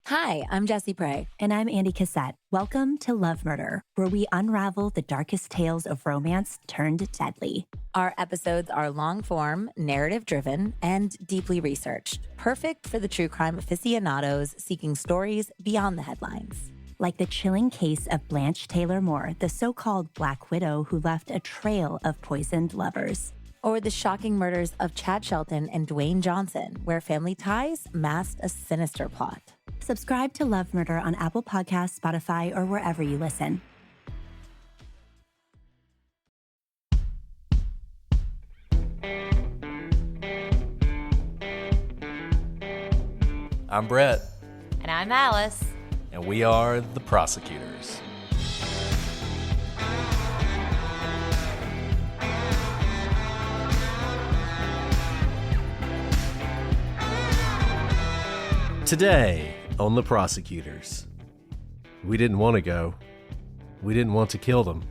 Hi, I'm Jessie Prey. And I'm Andy Cassette. Welcome to Love Murder, where we unravel the darkest tales of romance turned deadly. Our episodes are long-form, narrative-driven, and deeply researched, perfect for the true crime aficionados seeking stories beyond the headlines. Like the chilling case of Blanche Taylor Moore, the so-called Black Widow who left a trail of poisoned lovers. Or the shocking murders of Chad Shelton and Dwayne Johnson, where family ties masked a sinister plot. Subscribe to Love Murder on Apple Podcasts, Spotify, or wherever you listen. I'm Brett. And I'm Alice. And we are the Prosecutors. Today on the Prosecutors, we didn't want to go. We didn't want to kill them.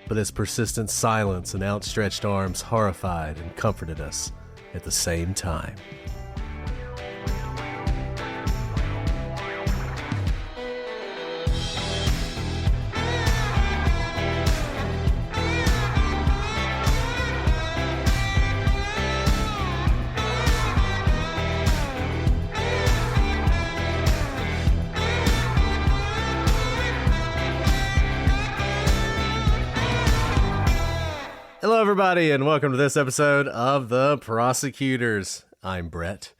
But his persistent silence and outstretched arms horrified and comforted us at the same time. Hello, everybody, and welcome to this episode of The Prosecutors. I'm Brett,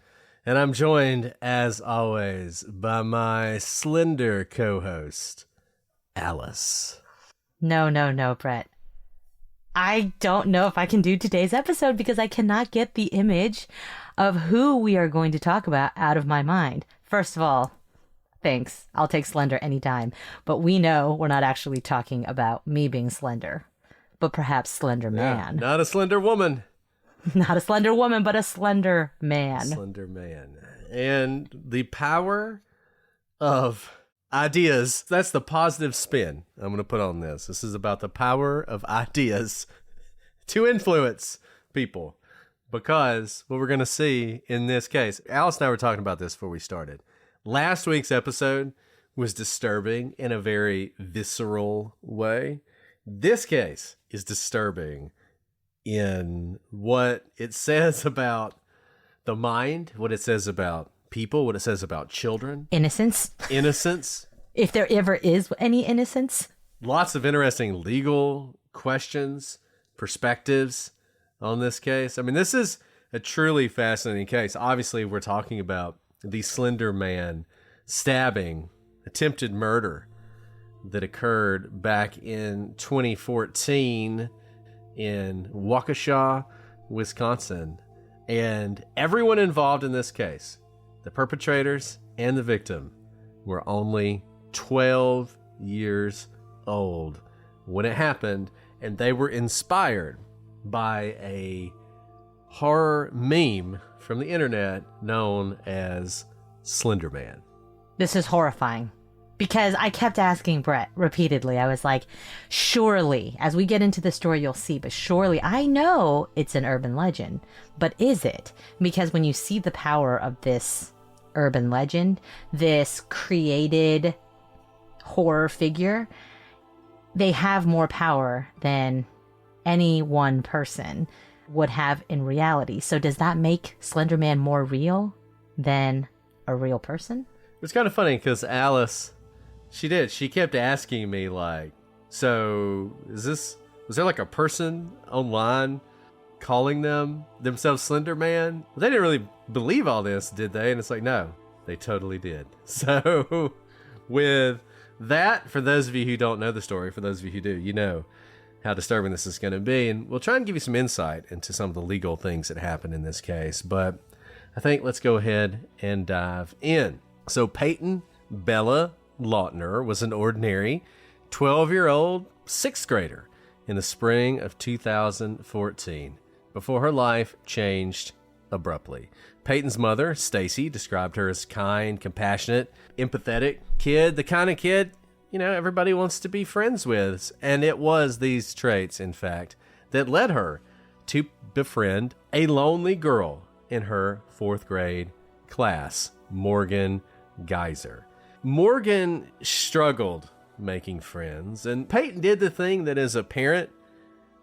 and I'm joined, as always, by my slender co-host, Alice. No, Brett. I don't know if I can do today's episode because I cannot get the image of who we are going to talk about out of my mind. First of all, thanks. I'll take Slender anytime. But we know we're not actually talking about me being slender. But perhaps Slender Man. Yeah, not a slender woman. Not a slender woman, but a slender man. Slender man. And the power of ideas. That's the positive spin I'm going to put on this. This is about the power of ideas to influence people. Because what we're going to see in this case, Alice and I were talking about this before we started. Last week's episode was disturbing in a very visceral way. This case is disturbing in what it says about the mind, what it says about people, what it says about children. Innocence. If there ever is any innocence. Lots of interesting legal questions, perspectives on this case. I mean, this is a truly fascinating case. Obviously, we're talking about the Slender Man stabbing, attempted murder that occurred back in 2014 in Waukesha, Wisconsin. And everyone involved in this case, the perpetrators and the victim, were only 12 years old when it happened, and they were inspired by a horror meme from the internet known as Slenderman. This is horrifying. Because I kept asking Brett repeatedly. I was like, surely, as we get into the story, you'll see, but surely, I know it's an urban legend, but is it? Because when you see the power of this urban legend, this created horror figure, they have more power than any one person would have in reality. So does that make Slenderman more real than a real person? It's kind of funny because Alice... She kept asking me, like, so was there like a person online calling themselves Slender Man? They didn't really believe all this, did they? And it's like, no, they totally did. So with that, for those of you who don't know the story, for those of you who do, you know how disturbing this is going to be. And we'll try and give you some insight into some of the legal things that happened in this case. But I think let's go ahead and dive in. So Peyton Bella Lautner was an ordinary 12-year-old sixth grader in the spring of 2014 before her life changed abruptly. Peyton's mother, Stacy, described her as kind, compassionate, empathetic kid, the kind of kid, everybody wants to be friends with. And it was these traits, in fact, that led her to befriend a lonely girl in her fourth grade class, Morgan geyser. Morgan struggled making friends, and Peyton did the thing that as a parent,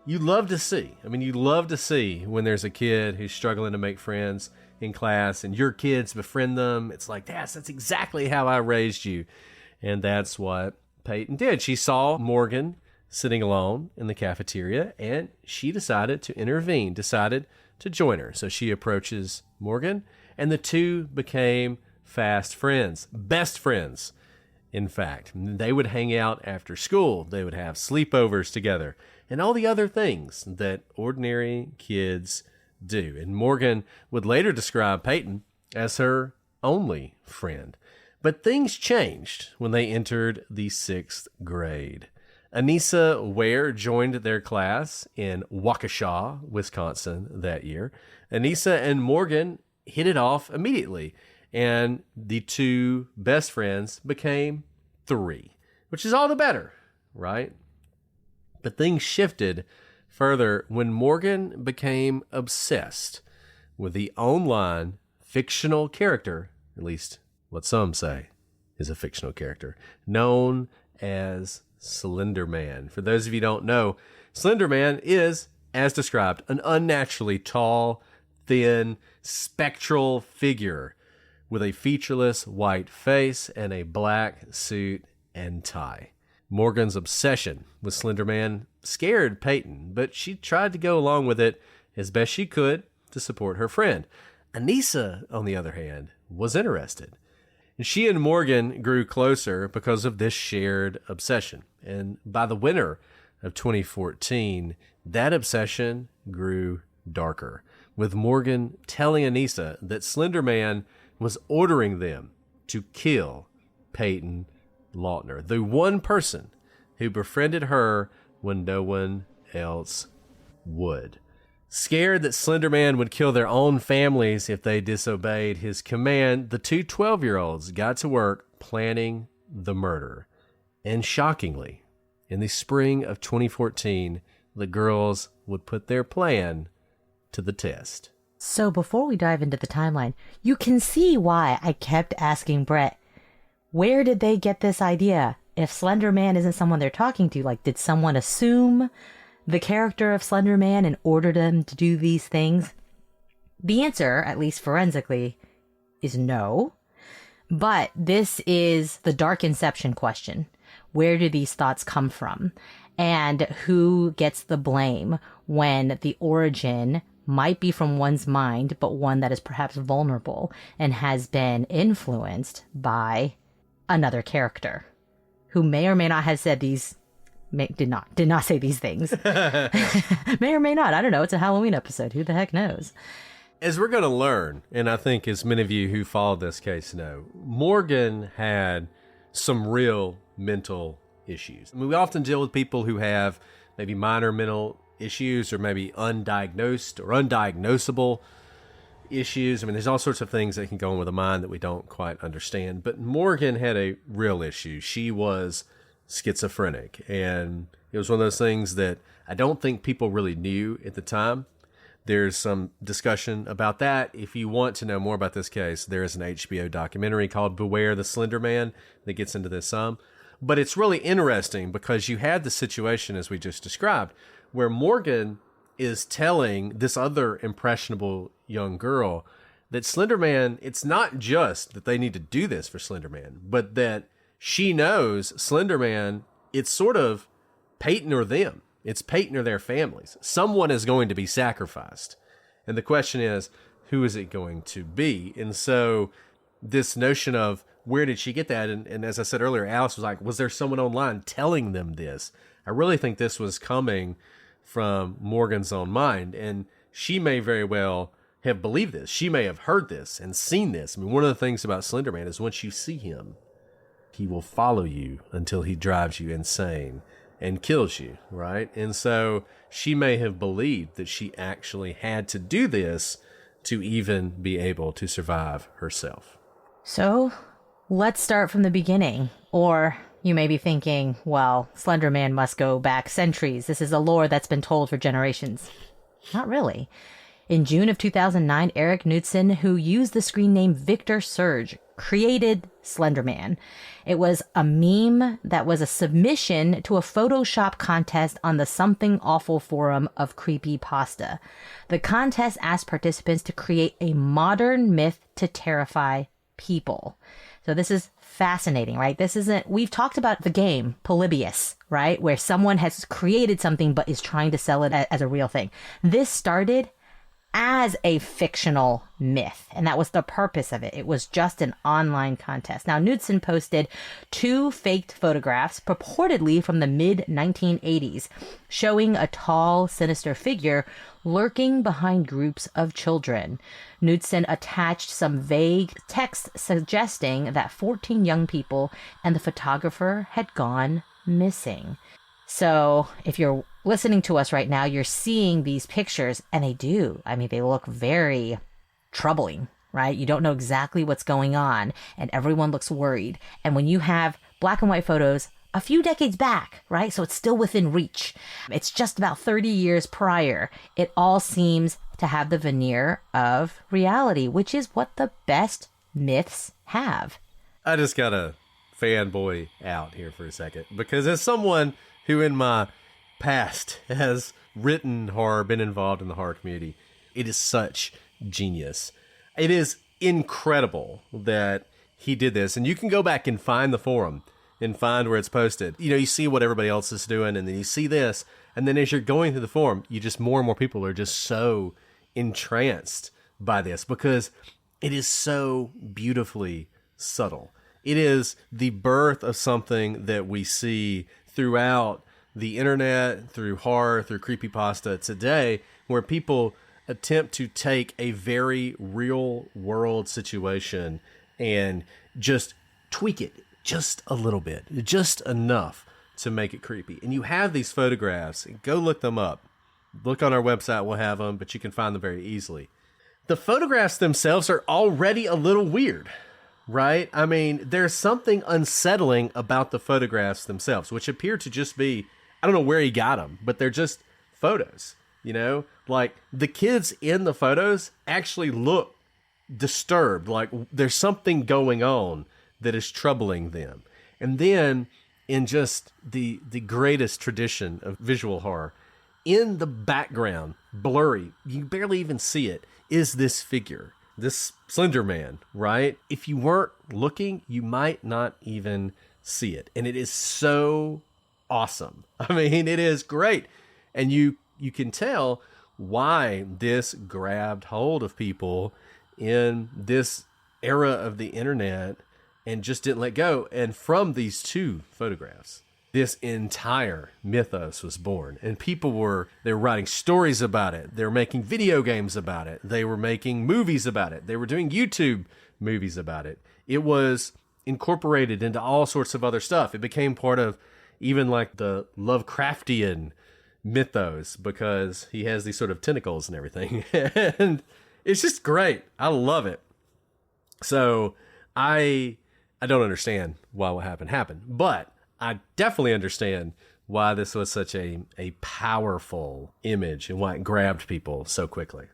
you love to see. I mean, you love to see when there's a kid who's struggling to make friends in class and your kids befriend them. It's like, that's exactly how I raised you. And that's what Peyton did. She saw Morgan sitting alone in the cafeteria, and she decided to intervene, decided to join her. So she approaches Morgan, and the two became fast friends, best friends, in fact. They would hang out after school. They would have sleepovers together and all the other things that ordinary kids do. And Morgan would later describe Peyton as her only friend. But things changed when they entered the 6th grade. Anissa Ware joined their class in Waukesha, Wisconsin that year. Anissa and Morgan hit it off immediately, and the two best friends became 3, which is all the better, right? But things shifted further when Morgan became obsessed with the online fictional character, at least what some say is a fictional character, known as Slenderman. For those of you who don't know, Slenderman is, as described, an unnaturally tall, thin, spectral figure with a featureless white face and a black suit and tie. Morgan's obsession with Slenderman scared Peyton, but she tried to go along with it as best she could to support her friend. Anissa, on the other hand, was interested. And she and Morgan grew closer because of this shared obsession. And by the winter of 2014, that obsession grew darker, with Morgan telling Anissa that Slenderman was ordering them to kill Peyton Lautner, the one person who befriended her when no one else would. Scared that Slenderman would kill their own families if they disobeyed his command, the two 12-year-olds got to work planning the murder. And shockingly, in the spring of 2014, the girls would put their plan to the test. So before we dive into the timeline, you can see why I kept asking Brett, where did they get this idea? If Slenderman isn't someone they're talking to, like, did someone assume the character of Slenderman and order them to do these things? The answer, at least forensically, is no. But this is the dark inception question. Where do these thoughts come from? And who gets the blame when the origin might be from one's mind, but one that is perhaps vulnerable and has been influenced by another character who may or may not have said these, did not say these things. May or may not. I don't know. It's a Halloween episode. Who the heck knows? As we're going to learn, and I think as many of you who followed this case know, Morgan had some real mental issues. I mean, we often deal with people who have maybe minor mental issues or maybe undiagnosed or undiagnosable issues. I mean, there's all sorts of things that can go on with a mind that we don't quite understand. But Morgan had a real issue. She was schizophrenic, and it was one of those things that I don't think people really knew at the time. There's some discussion about that. If you want to know more about this case, there is an HBO documentary called Beware the Slender Man that gets into this some. But it's really interesting because you had the situation, as we just described, where Morgan is telling this other impressionable young girl that Slenderman, it's not just that they need to do this for Slenderman, but that she knows Slenderman, it's sort of Peyton or them. It's Peyton or their families. Someone is going to be sacrificed. And the question is, who is it going to be? And so this notion of where did she get that? And as I said earlier, Alice was like, was there someone online telling them this? I really think this was coming from Morgan's own mind. And she may very well have believed this. She may have heard this and seen this. I mean, one of the things about Slenderman is once you see him, he will follow you until he drives you insane and kills you, right? And so she may have believed that she actually had to do this to even be able to survive herself. So let's start from the beginning. Or you may be thinking, well, Slenderman must go back centuries. This is a lore that's been told for generations. Not really. In June of 2009, Eric Knudsen, who used the screen name Victor Surge, created Slenderman. It was a meme that was a submission to a Photoshop contest on the Something Awful forum of Creepypasta. The contest asked participants to create a modern myth to terrify people. So this is fascinating, right? We've talked about the game Polybius, right? Where someone has created something but is trying to sell it as a real thing. This started as a fictional myth, and that was the purpose of it. It was just an online contest. Now, Knudsen posted 2 faked photographs purportedly from the mid-1980s showing a tall, sinister figure lurking behind groups of children. Knudsen attached some vague text suggesting that 14 young people and the photographer had gone missing. So if you're listening to us right now, you're seeing these pictures, and they look very troubling, right? You don't know exactly what's going on, and everyone looks worried. And when you have black and white photos a few decades back, right? So it's still within reach. It's just about 30 years prior. It all seems to have the veneer of reality, which is what the best myths have. I just gotta fanboy out here for a second, because as someone who in my past has written horror, been involved in the horror community, it is such genius. It is incredible that he did this. And you can go back and find the forum and find where it's posted. You see what everybody else is doing, and then you see this. And then as you're going through the forum, more and more people are just so entranced by this, because it is so beautifully subtle. It is the birth of something that we see throughout the internet, through horror, through creepypasta today, where people attempt to take a very real world situation and just tweak it just a little bit, just enough to make it creepy. And you have these photographs. Go look them up. Look on our website, we'll have them, but you can find them very easily. The photographs themselves are already a little weird, right? I mean, there's something unsettling about the photographs themselves, which appear to just be, I don't know where he got them, but they're just photos, Like, the kids in the photos actually look disturbed, like there's something going on that is troubling them. And then, in just the greatest tradition of visual horror, in the background, blurry, you barely even see it, is this figure, this Slender Man, right? If you weren't looking, you might not even see it. And it is so awesome. I mean, it is great. And you can tell why this grabbed hold of people in this era of the internet and just didn't let go. And from these 2 photographs, this entire mythos was born. And people were writing stories about it. They were making video games about it. They were making movies about it. They were doing YouTube movies about it. It was incorporated into all sorts of other stuff. It became part of even like the Lovecraftian mythos, because he has these sort of tentacles and everything. And it's just great. I love it. So I don't understand why what happened, but I definitely understand why this was such a powerful image and why it grabbed people so quickly.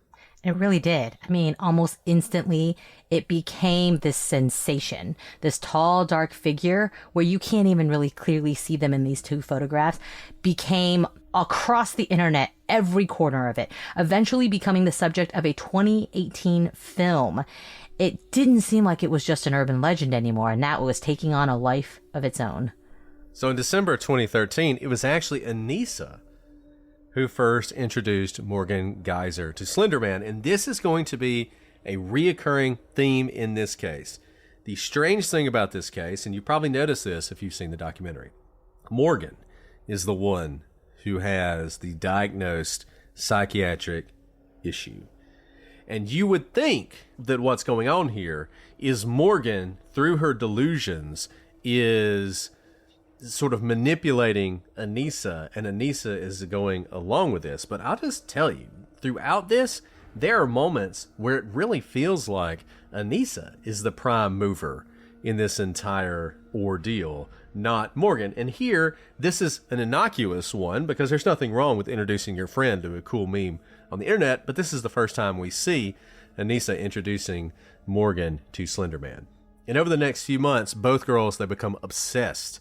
It really did. I mean, almost instantly, it became this sensation, this tall, dark figure where you can't even really clearly see them in these 2 photographs, became across the internet, every corner of it, eventually becoming the subject of a 2018 film. It didn't seem like it was just an urban legend anymore, and now it was taking on a life of its own. So in December 2013, it was actually Anissa who first introduced Morgan Geyser to Slenderman, and this is going to be a reoccurring theme in this case. The strange thing about this case, and you probably noticed this if you've seen the documentary, Morgan is the one who has the diagnosed psychiatric issue. And you would think that what's going on here is Morgan, through her delusions, is sort of manipulating Anissa, and Anissa is going along with this. But I'll just tell you, throughout this, there are moments where it really feels like Anissa is the prime mover in this entire ordeal, not Morgan. And here, this is an innocuous one, because there's nothing wrong with introducing your friend to a cool meme on the internet, but this is the first time we see Anissa introducing Morgan to Slenderman. And over the next few months, both girls, they become obsessed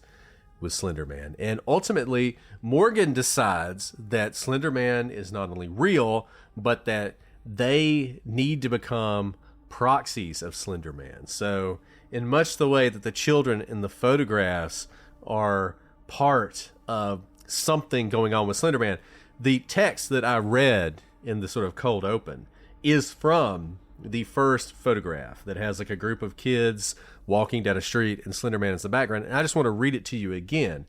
with Slenderman. And ultimately, Morgan decides that Slenderman is not only real, but that they need to become proxies of Slenderman. So in much the way that the children in the photographs are part of something going on with Slenderman, the text that I read in the sort of cold open is from the first photograph that has like a group of kids walking down a street and Slenderman is the background. And I just want to read it to you again.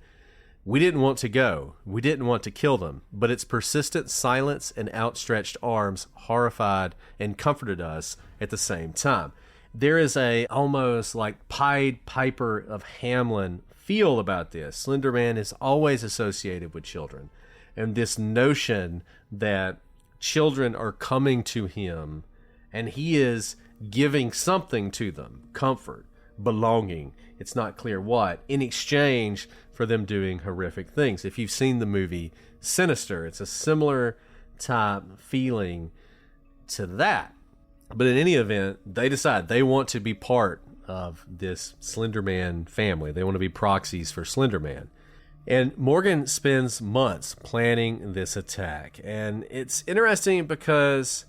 We didn't want to go. We didn't want to kill them, but its persistent silence and outstretched arms horrified and comforted us at the same time. There is a almost like Pied Piper of Hamelin feel about this. Slenderman is always associated with children, and this notion that children are coming to him and he is giving something to them, comfort, belonging, it's not clear what, in exchange for them doing horrific things. If you've seen the movie Sinister, it's a similar type feeling to that. But in any event, they decide they want to be part of this Slenderman family. They want to be proxies for Slenderman. And Morgan spends months planning this attack. And it's interesting because,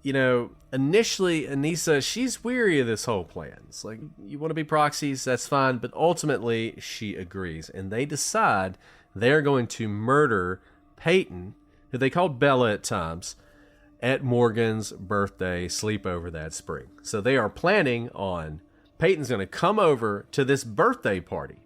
you know, initially Anissa, she's weary of this whole plan. It's like, you want to be proxies, that's fine. But ultimately, she agrees. And they decide they're going to murder Peyton, who they called Bella at times, at Morgan's birthday sleepover that spring. So they are planning on Peyton's going to come over to this birthday party.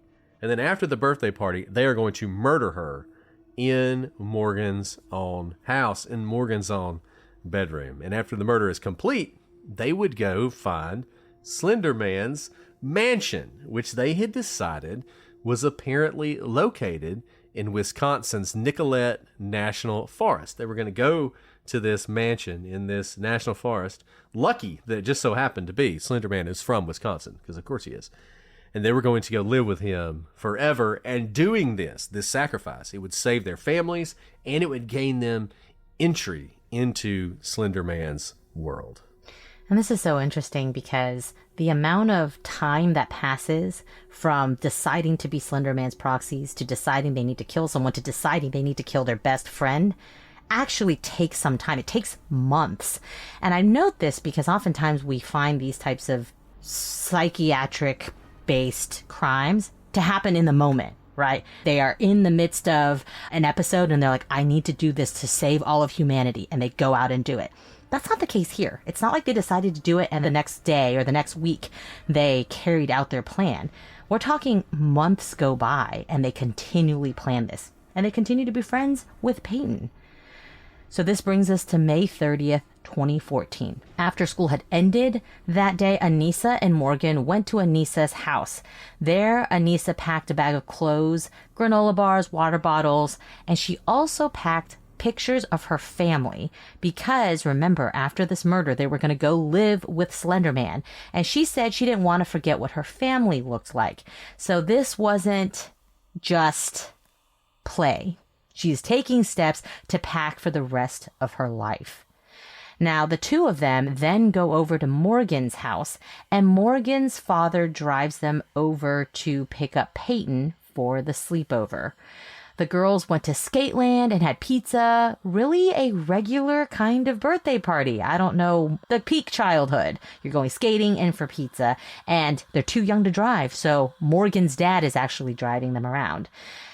And then after the birthday party, they are going to murder her in Morgan's own house, in Morgan's own bedroom. And after the murder is complete, they would go find Slenderman's mansion, which they had decided was apparently located in Wisconsin's Nicollet National Forest. They were going to go to this mansion in this national forest. Lucky that it just so happened to be Slenderman is from Wisconsin, because of course he is. And they were going to go live with him forever. And doing this sacrifice, it would save their families and it would gain them entry into Slenderman's world. And this is so interesting because the amount of time that passes from deciding to be Slenderman's proxies to deciding they need to kill someone to deciding they need to kill their best friend actually takes some time. It takes months. And I note this because oftentimes we find these types of psychiatric based crimes to happen in the moment, right? They are in the midst of an episode and they're like, I need to do this to save all of humanity. And they go out and do it. That's not the case here. It's not like they decided to do it and the next day or the next week they carried out their plan. We're talking months go by and they continually plan this. And they continue to be friends with Peyton. So this brings us to May 30th, 2014. After school had ended that day, Anissa and Morgan went to Anissa's house. There, Anissa packed a bag of clothes, granola bars, water bottles, and she also packed pictures of her family because, remember, after this murder, they were going to go live with Slenderman. And she said she didn't want to forget what her family looked like. So this wasn't just play. She's taking steps to pack for the rest of her life. Now, the two of them then go over to Morgan's house, and Morgan's father drives them over to pick up Peyton for the sleepover. The girls went to Skateland and had pizza. Really a regular kind of birthday party. I don't know, the peak childhood. You're going skating and for pizza, and they're too young to drive, so Morgan's dad is actually driving them around.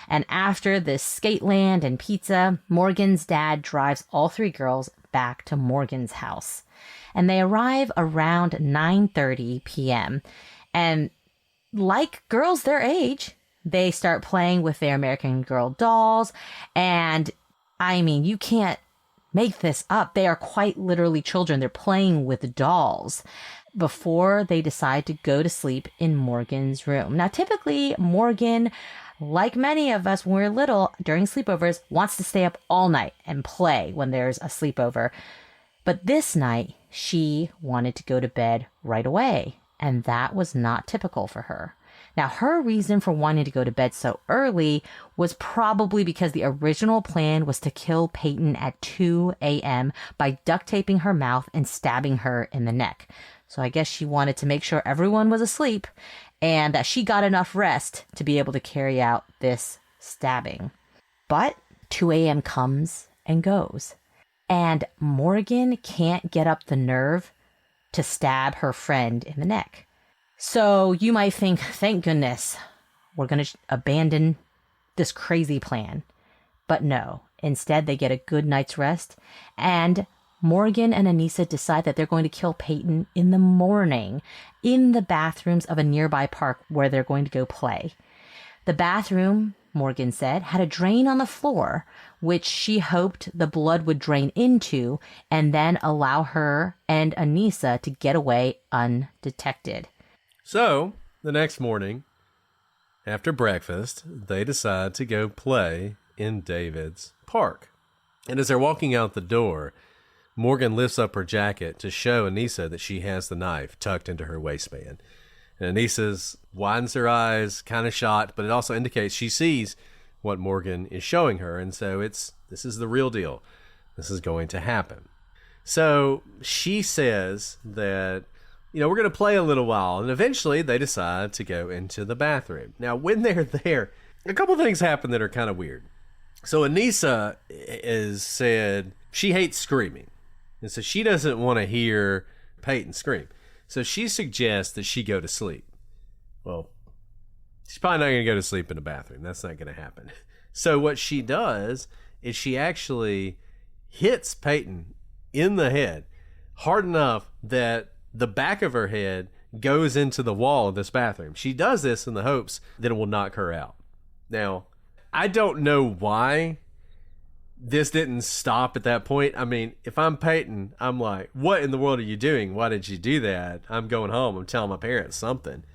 And after this Skateland and pizza, Morgan's dad drives all three girls back to Morgan's house. And they arrive around 9:30 p.m. And like girls their age, they start playing with their American Girl dolls. And I mean, you can't make this up. They are quite literally children. They're playing with dolls before they decide to go to sleep in Morgan's room. Now, typically, Morgan, like many of us when we're little, during sleepovers, wants to stay up all night and play when there's a sleepover. But this night, she wanted to go to bed right away, and that was not typical for her. Now, her reason for wanting to go to bed so early was probably because the original plan was to kill Peyton at 2 a.m. by duct taping her mouth and stabbing her in the neck. So I guess she wanted to make sure everyone was asleep and that she got enough rest to be able to carry out this stabbing. But 2 a.m. comes and goes, and Morgan can't get up the nerve to stab her friend in the neck. So you might think, thank goodness, we're going to abandon this crazy plan. But no, instead they get a good night's rest, and Morgan and Anissa decide that they're going to kill Peyton in the morning in the bathrooms of a nearby park where they're going to go play. The bathroom, Morgan said, had a drain on the floor, which she hoped the blood would drain into and then allow her and Anissa to get away undetected. So, the next morning, after breakfast, they decide to go play in David's park. And as they're walking out the door, Morgan lifts up her jacket to show Anissa that she has the knife tucked into her waistband. And Anissa widens her eyes, kind of shocked, but it also indicates she sees what Morgan is showing her. And so this is the real deal. This is going to happen. So she says that, we're going to play a little while. And eventually they decide to go into the bathroom. Now, when they're there, a couple things happen that are kind of weird. So Anissa is said she hates screaming. And so she doesn't want to hear Peyton scream. So she suggests that she go to sleep. Well, she's probably not going to go to sleep in the bathroom. That's not going to happen. So what she does is she actually hits Peyton in the head hard enough that the back of her head goes into the wall of this bathroom. She does this in the hopes that it will knock her out. Now, I don't know why this didn't stop at that point. I mean, if I'm Peyton, I'm like, what in the world are you doing? Why did you do that? I'm going home. I'm telling my parents something.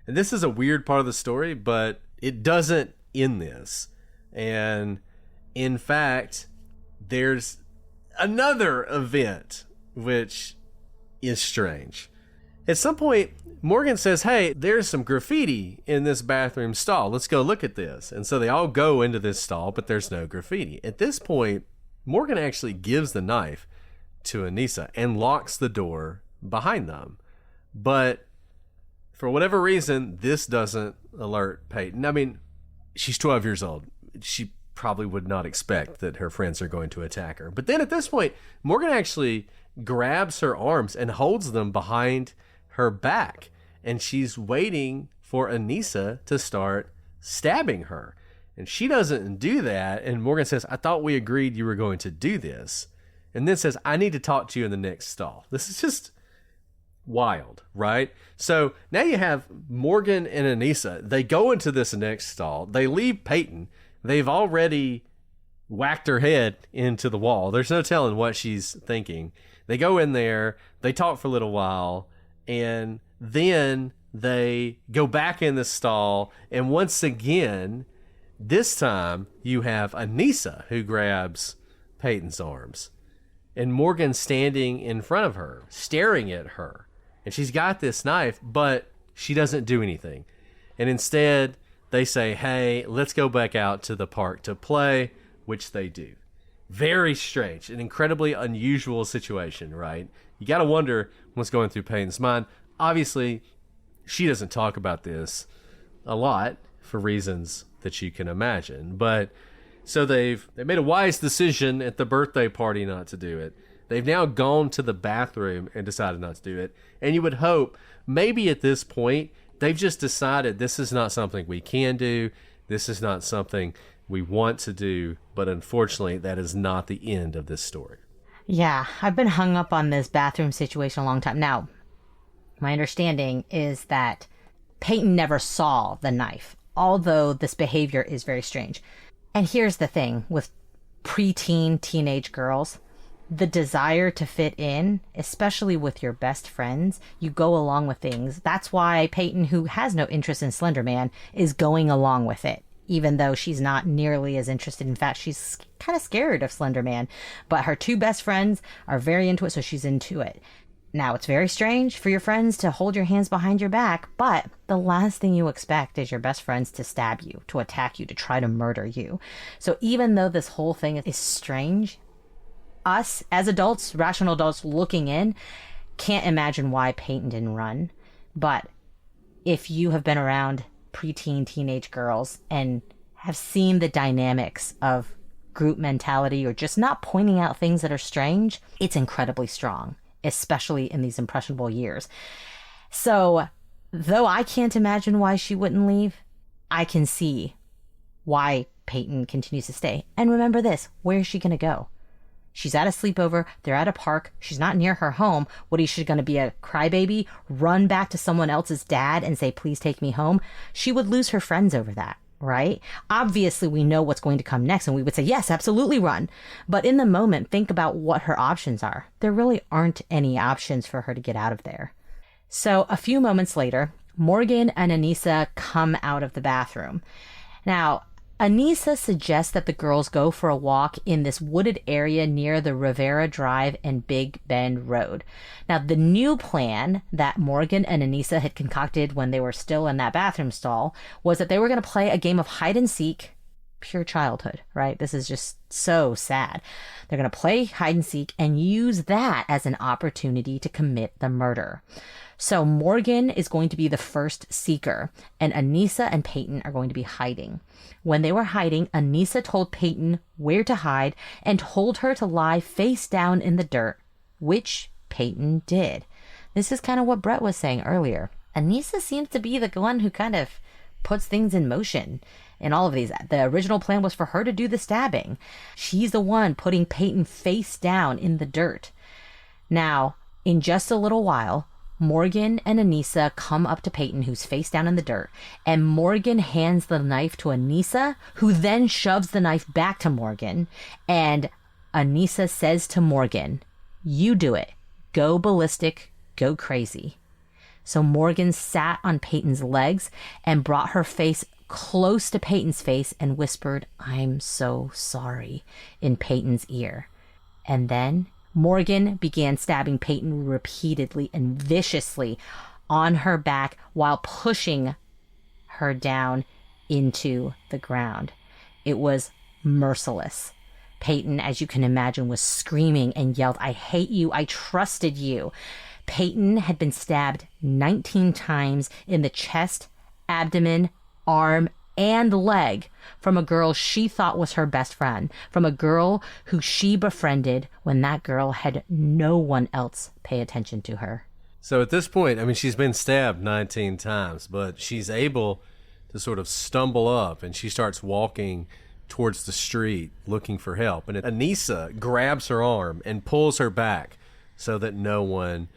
And this is a weird part of the story, but it doesn't end this. And in fact, there's another event which is strange. At some point, Morgan says, hey, there's some graffiti in this bathroom stall. Let's go look at this. And so they all go into this stall, but there's no graffiti. At this point, Morgan actually gives the knife to Anissa and locks the door behind them. But for whatever reason, this doesn't alert Peyton. I mean, she's 12 years old. She probably would not expect that her friends are going to attack her. But then at this point, Morgan actually grabs her arms and holds them behind her back. And she's waiting for Anissa to start stabbing her. And she doesn't do that. And Morgan says, I thought we agreed you were going to do this. And then says, I need to talk to you in the next stall. This is just wild, right? So now you have Morgan and Anissa. They go into this next stall. They leave Peyton. They've already whacked her head into the wall. There's no telling what she's thinking. They go in there. They talk for a little while. And then they go back in the stall. And once again, this time you have Anissa who grabs Peyton's arms. And Morgan standing in front of her, staring at her. And she's got this knife, but she doesn't do anything. And instead, they say, hey, let's go back out to the park to play, which they do. Very strange, an incredibly unusual situation, right? You got to wonder what's going through Peyton's mind. Obviously, she doesn't talk about this a lot for reasons that you can imagine. But so they made a wise decision at the birthday party not to do it. They've now gone to the bathroom and decided not to do it. And you would hope maybe at this point, they've just decided this is not something we can do. This is not something we want to do. But unfortunately, that is not the end of this story. Yeah, I've been hung up on this bathroom situation a long time. Now, my understanding is that Peyton never saw the knife, although this behavior is very strange. And here's the thing with preteen, teenage girls. The desire to fit in, especially with your best friends, you go along with things. That's why Peyton, who has no interest in Slenderman, is going along with it, even though she's not nearly as interested. In fact, she's kind of scared of Slenderman, but her two best friends are very into it, so she's into it. Now, it's very strange for your friends to hold your hands behind your back, but the last thing you expect is your best friends to stab you, to attack you, to try to murder you. So even though this whole thing is strange, us as adults, rational adults looking in, can't imagine why Peyton didn't run. But if you have been around preteen, teenage girls and have seen the dynamics of group mentality or just not pointing out things that are strange, it's incredibly strong, especially in these impressionable years. So, though I can't imagine why she wouldn't leave, I can see why Peyton continues to stay. And remember this, where is she going to go? She's at a sleepover, they're at a park, she's not near her home. What is she going to be, a crybaby? Run back to someone else's dad and say, please take me home? She would lose her friends over that, right? Obviously, we know what's going to come next, and we would say, yes, absolutely run. But in the moment, think about what her options are. There really aren't any options for her to get out of there. So a few moments later, Morgan and Anissa come out of the bathroom. Now, Anissa suggests that the girls go for a walk in this wooded area near the Rivera Drive and Big Bend Road. Now, the new plan that Morgan and Anissa had concocted when they were still in that bathroom stall was that they were going to play a game of hide and seek. Pure childhood, right? This is just so sad. They're going to play hide and seek and use that as an opportunity to commit the murder. So Morgan is going to be the first seeker, and Anissa and Peyton are going to be hiding. When they were hiding, Anissa told Peyton where to hide and told her to lie face down in the dirt, which Peyton did. This is kind of what Brett was saying earlier. Anissa seems to be the one who kind of puts things in motion in all of these. The original plan was for her to do the stabbing. She's the one putting Peyton face down in the dirt. Now, in just a little while, Morgan and Anissa come up to Peyton, who's face down in the dirt, and Morgan hands the knife to Anissa, who then shoves the knife back to Morgan, and Anissa says to Morgan, "You do it. Go ballistic, go crazy." So Morgan sat on Peyton's legs and brought her face close to Peyton's face and whispered, "I'm so sorry," in Peyton's ear. And then Morgan began stabbing Peyton repeatedly and viciously on her back while pushing her down into the ground. It was merciless. Peyton, as you can imagine, was screaming and yelled, "I hate you. I trusted you." Peyton had been stabbed 19 times in the chest, abdomen, arm, and leg from a girl she thought was her best friend, from a girl who she befriended when that girl had no one else pay attention to her. So at this point, I mean, she's been stabbed 19 times, but she's able to sort of stumble up, and she starts walking towards the street looking for help. And Anissa grabs her arm and pulls her back so that no one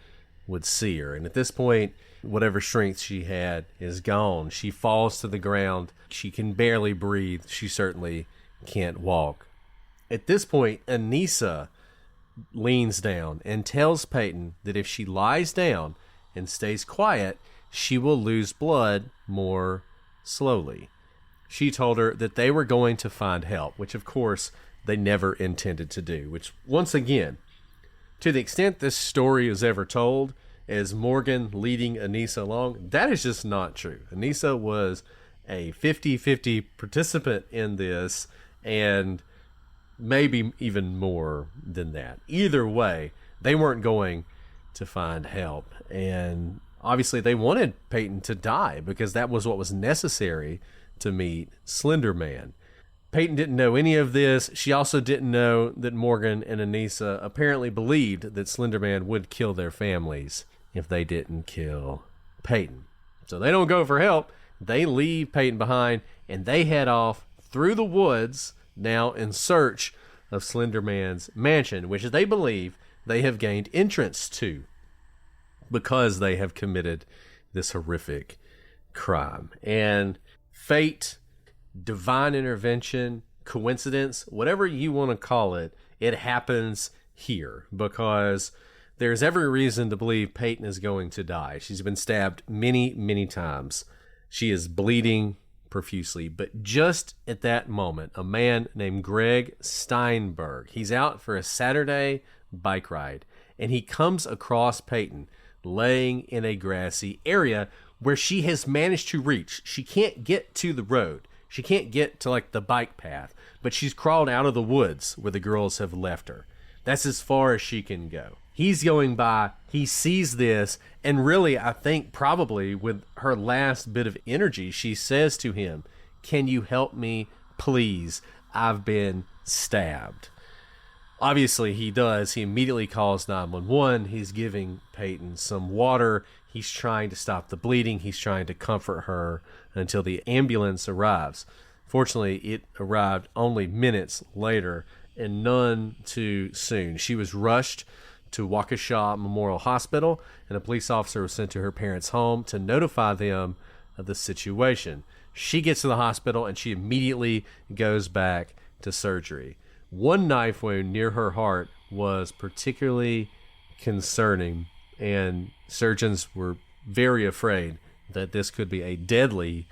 would see her. And at this point, whatever strength she had is gone. She falls to the ground. She can barely breathe. She certainly can't walk. At this point, Anissa leans down and tells Peyton that if she lies down and stays quiet, she will lose blood more slowly. She told her that they were going to find help, which of course they never intended to do, which once again, to the extent this story is ever told, as Morgan leading Anissa along, that is just not true. Anissa was a 50-50 participant in this, and maybe even more than that. Either way, they weren't going to find help. And obviously they wanted Peyton to die because that was what was necessary to meet Slenderman. Peyton didn't know any of this. She also didn't know that Morgan and Anissa apparently believed that Slenderman would kill their families if they didn't kill Peyton. So they don't go for help. They leave Peyton behind, and they head off through the woods, now in search of Slenderman's mansion, which they believe they have gained entrance to because they have committed this horrific crime. And fate, divine intervention, coincidence, whatever you want to call it, it happens here because there's every reason to believe Peyton is going to die. She's been stabbed many, many times. She is bleeding profusely. But just at that moment, a man named Greg Steinberg, he's out for a Saturday bike ride, and he comes across Peyton laying in a grassy area where she has managed to reach. She can't get to the road. She can't get to like the bike path, but she's crawled out of the woods where the girls have left her. That's as far as she can go. He's going by, he sees this, and really, I think probably with her last bit of energy, she says to him, "Can you help me, please? I've been stabbed." Obviously, he does. He immediately calls 911. He's giving Peyton some water. He's trying to stop the bleeding. He's trying to comfort her until the ambulance arrives. Fortunately, it arrived only minutes later, and none too soon. She was rushed to Waukesha Memorial Hospital, and a police officer was sent to her parents' home to notify them of the situation. She gets to the hospital, and she immediately goes back to surgery. One knife wound near her heart was particularly concerning, and surgeons were very afraid that this could be a deadly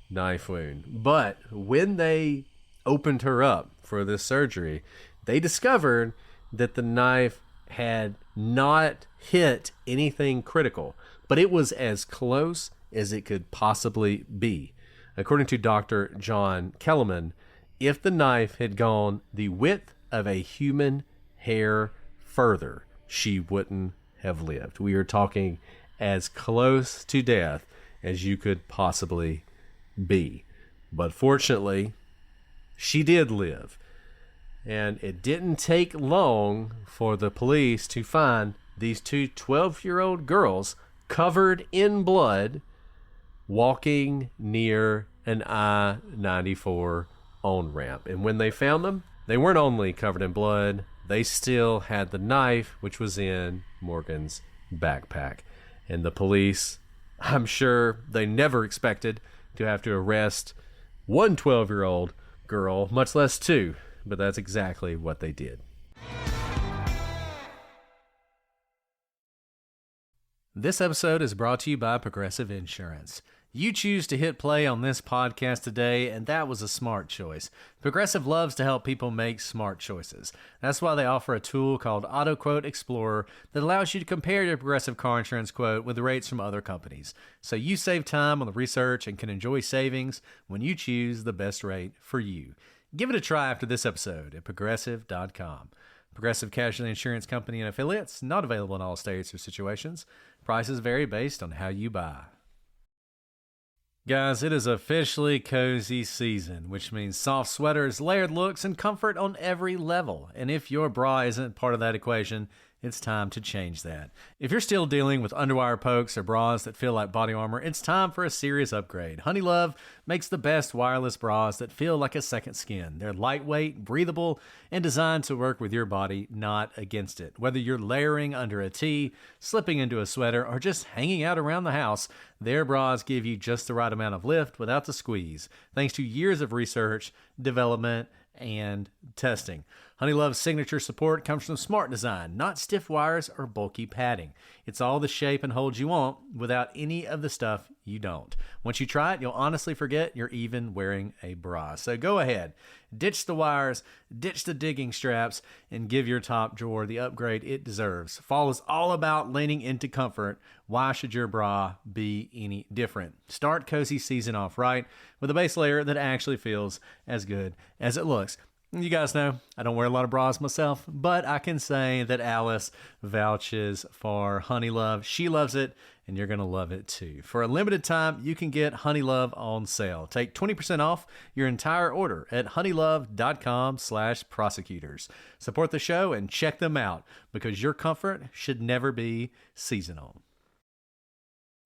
knife wound. But when they opened her up for this surgery, they discovered that the knife had not hit anything critical, but it was as close as it could possibly be. According to Dr. John Kellerman, if the knife had gone the width of a human hair further, she wouldn't have lived. We are talking as close to death as you could possibly be. But fortunately, she did live. And it didn't take long for the police to find these two 12-year-old girls covered in blood walking near an I-94 on-ramp. And when they found them, they weren't only covered in blood, they still had the knife, which was in Morgan's backpack. And the police, I'm sure they never expected to have to arrest one 12-year-old girl, much less two. But that's exactly what they did. This episode is brought to you by Progressive Insurance. You choose to hit play on this podcast today, and that was a smart choice. Progressive loves to help people make smart choices. That's why they offer a tool called AutoQuote Explorer that allows you to compare your Progressive car insurance quote with the rates from other companies. So you save time on the research and can enjoy savings when you choose the best rate for you. Give it a try after this episode at Progressive.com. Progressive Casualty Insurance Company and Affiliates, not available in all states or situations. Prices vary based on how you buy. Guys, it is officially cozy season, which means soft sweaters, layered looks, and comfort on every level. And if your bra isn't part of that equation, it's time to change that. If you're still dealing with underwire pokes or bras that feel like body armor, it's time for a serious upgrade. Honeylove makes the best wireless bras that feel like a second skin. They're lightweight, breathable, and designed to work with your body, not against it. Whether you're layering under a tee, slipping into a sweater, or just hanging out around the house, their bras give you just the right amount of lift without the squeeze, thanks to years of research, development, and testing. Honeylove's signature support comes from smart design, not stiff wires or bulky padding. It's all the shape and hold you want without any of the stuff you don't. Once you try it, you'll honestly forget you're even wearing a bra. So go ahead, ditch the wires, ditch the digging straps, and give your top drawer the upgrade it deserves. Fall is all about leaning into comfort. Why should your bra be any different? Start cozy season off right with a base layer that actually feels as good as it looks. You guys know I don't wear a lot of bras myself, but I can say that Alice vouches for Honeylove. She loves it, and you're going to love it too. For a limited time, you can get Honeylove on sale. Take 20% off your entire order at honeylove.com/prosecutors. Support the show and check them out because your comfort should never be seasonal.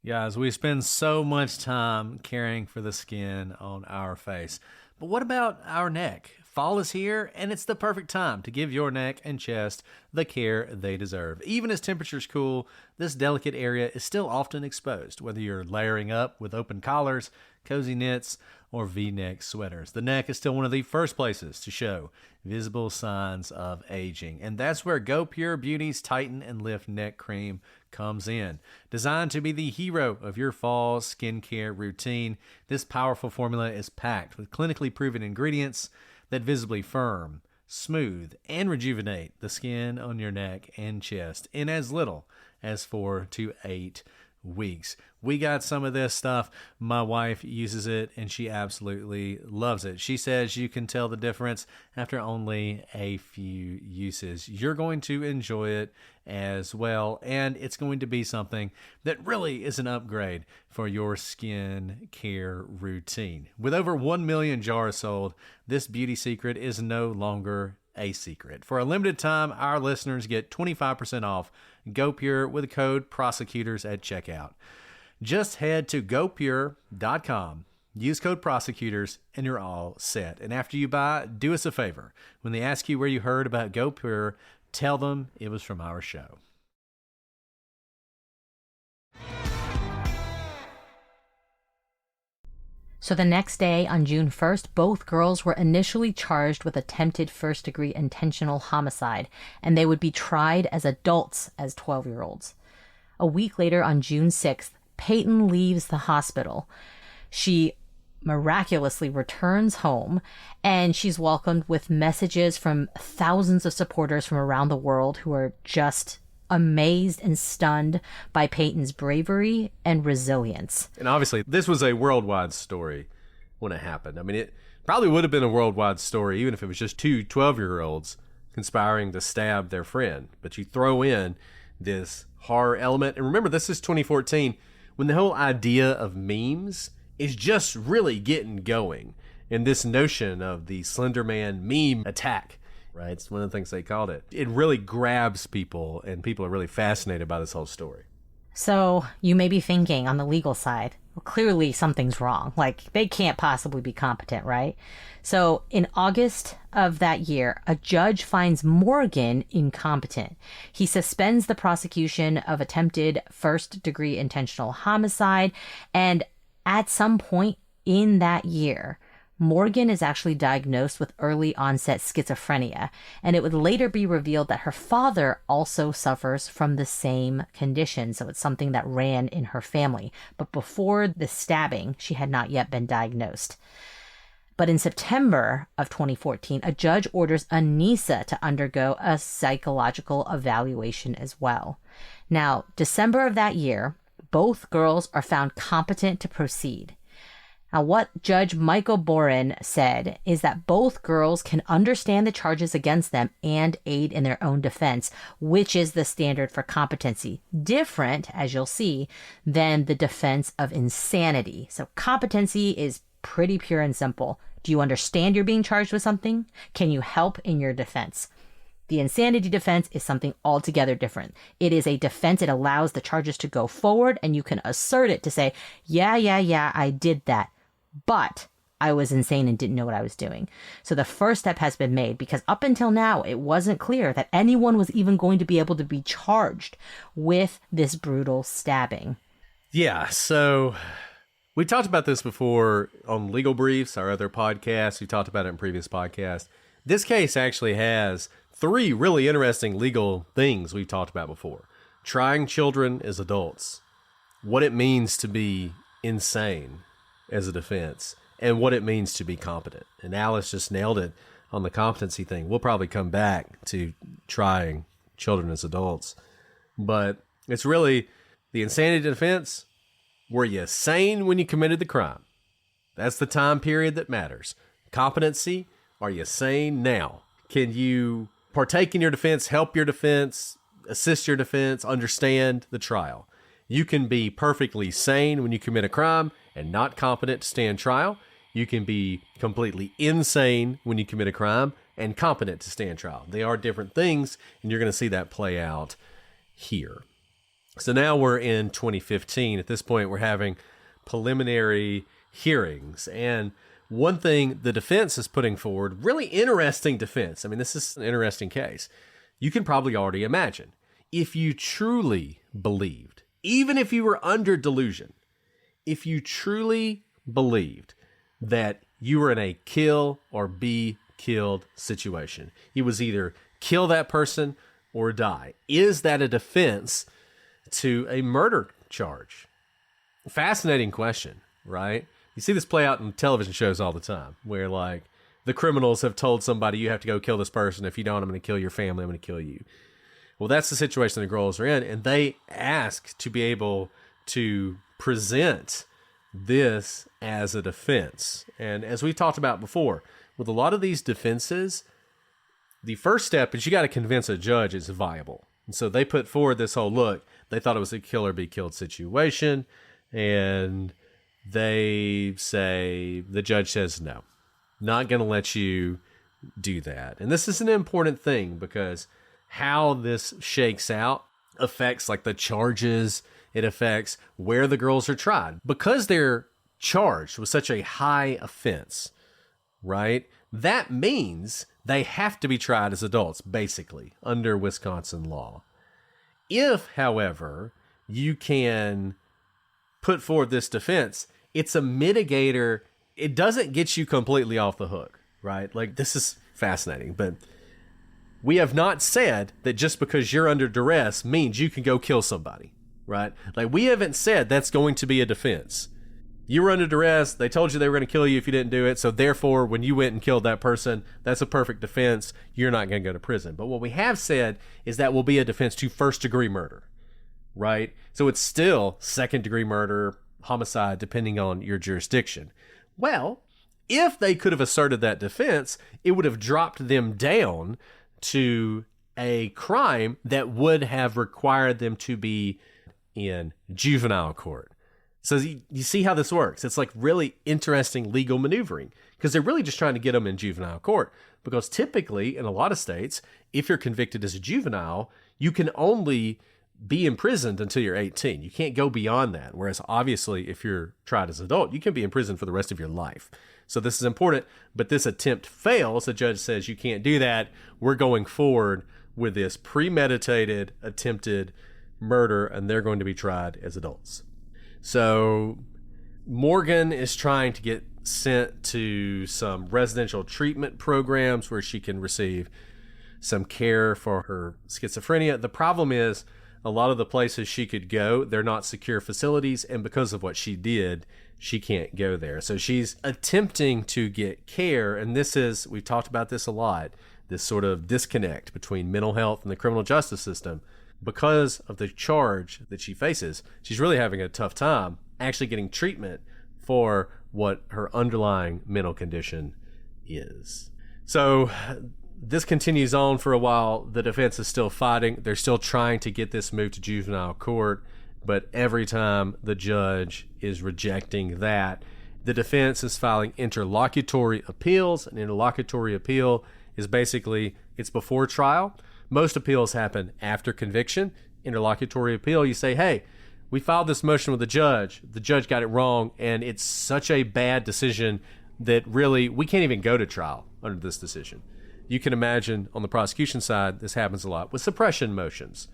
Guys, we spend so much time caring for the skin on our face. But what about our neck? Fall is here, and it's the perfect time to give your neck and chest the care they deserve. Even as temperatures cool, this delicate area is still often exposed, whether you're layering up with open collars, cozy knits, or V-neck sweaters. The neck is still one of the first places to show visible signs of aging, and that's where Go Pure Beauty's Tighten and Lift Neck Cream comes in. Designed to be the hero of your fall skincare routine, this powerful formula is packed with clinically proven ingredients that visibly firm, smooth, and rejuvenate the skin on your neck and chest in as little as 4 to 8 weeks. We got some of this stuff. My wife uses it and she absolutely loves it. She says you can tell the difference after only a few uses. You're going to enjoy it as well, and it's going to be something that really is an upgrade for your skin care routine. With over 1 million jars sold, this beauty secret is no longer a secret. For a limited time, our listeners get 25% off GoPure with the code Prosecutors at checkout. Just head to gopure.com, use code Prosecutors, and you're all set. And after you buy, do us a favor. When they ask you where you heard about GoPure, tell them it was from our show. So the next day, on June 1st, both girls were initially charged with attempted first-degree intentional homicide, and they would be tried as adults as 12-year-olds. A week later, on June 6th, Peyton leaves the hospital. She miraculously returns home, and she's welcomed with messages from thousands of supporters from around the world who are just amazed and stunned by Peyton's bravery and resilience. And obviously, this was a worldwide story when it happened. I mean, it probably would have been a worldwide story even if it was just two 12-year-olds conspiring to stab their friend. But you throw in this horror element. And remember, this is 2014, when the whole idea of memes is just really getting going. And this notion of the Slenderman meme attack, right? It's one of the things they called it. It really grabs people, and people are really fascinated by this whole story. So you may be thinking on the legal side, well, clearly something's wrong. Like, they can't possibly be competent, right? So in August of that year, a judge finds Morgan incompetent. He suspends the prosecution of attempted first-degree intentional homicide, and at some point in that year, Morgan is actually diagnosed with early onset schizophrenia, and it would later be revealed that her father also suffers from the same condition. So it's something that ran in her family. But before the stabbing, she had not yet been diagnosed. But in September of 2014, a judge orders Anissa to undergo a psychological evaluation as well. Now, December of that year, both girls are found competent to proceed. Now, what Judge Michael Boren said is that both girls can understand the charges against them and aid in their own defense, which is the standard for competency. Different, as you'll see, than the defense of insanity. So competency is pretty pure and simple. Do you understand you're being charged with something? Can you help in your defense? The insanity defense is something altogether different. It is a defense. It allows the charges to go forward, and you can assert it to say, yeah, I did that, but I was insane and didn't know what I was doing. So the first step has been made, because up until now, it wasn't clear that anyone was even going to be able to be charged with this brutal stabbing. Yeah, so we talked about this before on Legal Briefs, our other podcast. We talked about it in previous podcasts. This case actually has 3 really interesting legal things we've talked about before. Trying children as adults, what it means to be insane as a defense, and what it means to be competent. And Alice just nailed it on the competency thing. We'll probably come back to trying children as adults. But it's really the insanity defense. Were you sane when you committed the crime? That's the time period that matters. Competency, are you sane now? Can you partake in your defense, help your defense, assist your defense, understand the trial? You can be perfectly sane when you commit a crime and not competent to stand trial. You can be completely insane when you commit a crime and competent to stand trial. They are different things, and you're going to see that play out here. So now we're in 2015. At this point, we're having preliminary hearings. And one thing the defense is putting forward, really interesting defense. I mean, this is an interesting case. You can probably already imagine, if you truly believed, even if you were under delusion, if you truly believed that you were in a kill or be killed situation, it was either kill that person or die. Is that a defense to a murder charge? Fascinating question, right? You see this play out in television shows all the time, where like the criminals have told somebody, you have to go kill this person. If you don't, I'm going to kill your family. I'm going to kill you. Well, that's the situation the girls are in, and they ask to be able to present this as a defense. And as we talked about before, with a lot of these defenses, the first step is you got to convince a judge it's viable. And so they put forward this whole look. They thought it was a kill or be killed situation. And they say, the judge says, no, not going to let you do that. And this is an important thing because how this shakes out affects like the charges. It affects where the girls are tried because they're charged with such a high offense, right? That means they have to be tried as adults, basically, under Wisconsin law. If, however, you can put forward this defense, it's a mitigator. It doesn't get you completely off the hook, right? Like, this is fascinating, but we have not said that just because you're under duress means you can go kill somebody, right? Like, we haven't said that's going to be a defense. You were under duress. They told you they were going to kill you if you didn't do it. So therefore, when you went and killed that person, that's a perfect defense. You're not going to go to prison. But what we have said is that will be a defense to first-degree murder, right? So it's still second-degree murder, homicide, depending on your jurisdiction. Well, if they could have asserted that defense, it would have dropped them down to a crime that would have required them to be in juvenile court. So you see how this works. It's like really interesting legal maneuvering because they're really just trying to get them in juvenile court. Because typically, in a lot of states, if you're convicted as a juvenile, you can only be imprisoned until you're 18. You can't go beyond that. Whereas obviously, if you're tried as an adult, you can be in prison for the rest of your life. So this is important, but this attempt fails. The judge says you can't do that. We're going forward with this premeditated, attempted murder, and they're going to be tried as adults. So Morgan is trying to get sent to some residential treatment programs where she can receive some care for her schizophrenia. The problem is a lot of the places she could go, they're not secure facilities, and because of what she did, she can't go there. So she's attempting to get care, and this is, we've talked about this a lot, this sort of disconnect between mental health and the criminal justice system. Because of the charge that she faces, she's really having a tough time actually getting treatment for what her underlying mental condition is. So this continues on for a while. The defense is still fighting. They're still trying to get this moved to juvenile court, but every time the judge is rejecting that, the defense is filing interlocutory appeals. An interlocutory appeal is basically, it's before trial. Most appeals happen after conviction. Interlocutory appeal, you say, hey, we filed this motion with the judge. The judge got it wrong, and it's such a bad decision that really we can't even go to trial under this decision. You can imagine on the prosecution side, this happens a lot with suppression motions.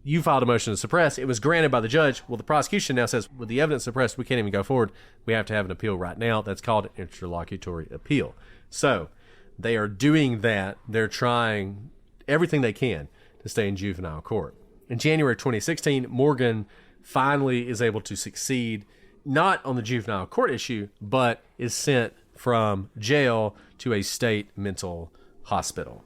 You filed a motion to suppress. It was granted by the judge. Well, the prosecution now says, with the evidence suppressed, we can't even go forward. We have to have an appeal right now. That's called an interlocutory appeal. So they are doing that. They're trying everything they can to stay in juvenile court. In January 2016, Morgan finally is able to succeed, not on the juvenile court issue, but is sent from jail to a state mental hospital.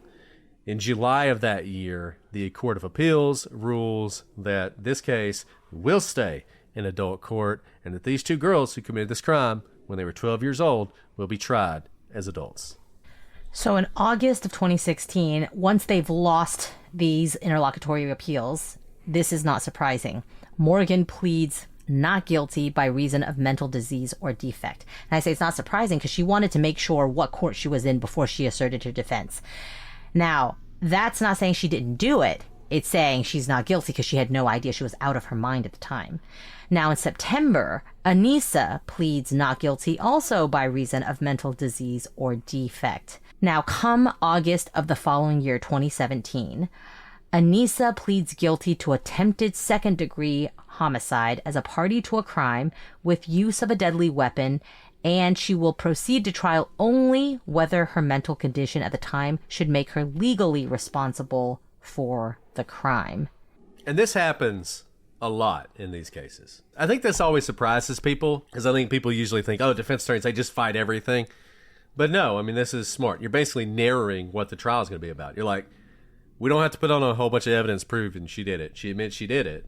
In July of that year, the Court of Appeals rules that this case will stay in adult court and that these two girls who committed this crime when they were 12 years old will be tried as adults. So in August of 2016, once they've lost these interlocutory appeals, this is not surprising. Morgan pleads not guilty by reason of mental disease or defect. And I say it's not surprising because she wanted to make sure what court she was in before she asserted her defense. Now, that's not saying she didn't do it. It's saying she's not guilty because she had no idea. She was out of her mind at the time. Now, in September, Anissa pleads not guilty also by reason of mental disease or defect. Now, come August of the following year, 2017, Anissa pleads guilty to attempted second-degree homicide as a party to a crime with use of a deadly weapon, and she will proceed to trial only whether her mental condition at the time should make her legally responsible for the crime. And this happens a lot in these cases. I think this always surprises people because I think people usually think, oh, defense attorneys, they just fight everything. But no, I mean, this is smart. You're basically narrowing what the trial is going to be about. You're like, we don't have to put on a whole bunch of evidence proving she did it. She admits she did it.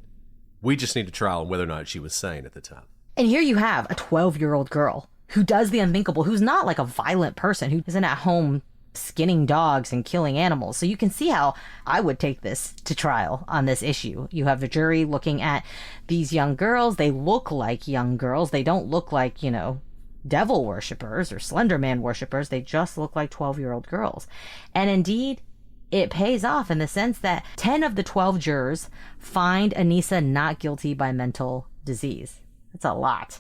We just need a trial on whether or not she was sane at the time. And here you have a 12-year-old girl who does the unthinkable, who's not like a violent person, who isn't at home skinning dogs and killing animals. So you can see how I would take this to trial on this issue. You have the jury looking at these young girls. They look like young girls. They don't look like, devil worshippers or Slenderman worshippers. They just look like 12-year-old girls. And indeed, it pays off in the sense that 10 of the 12 jurors find Anissa not guilty by mental disease. That's a lot.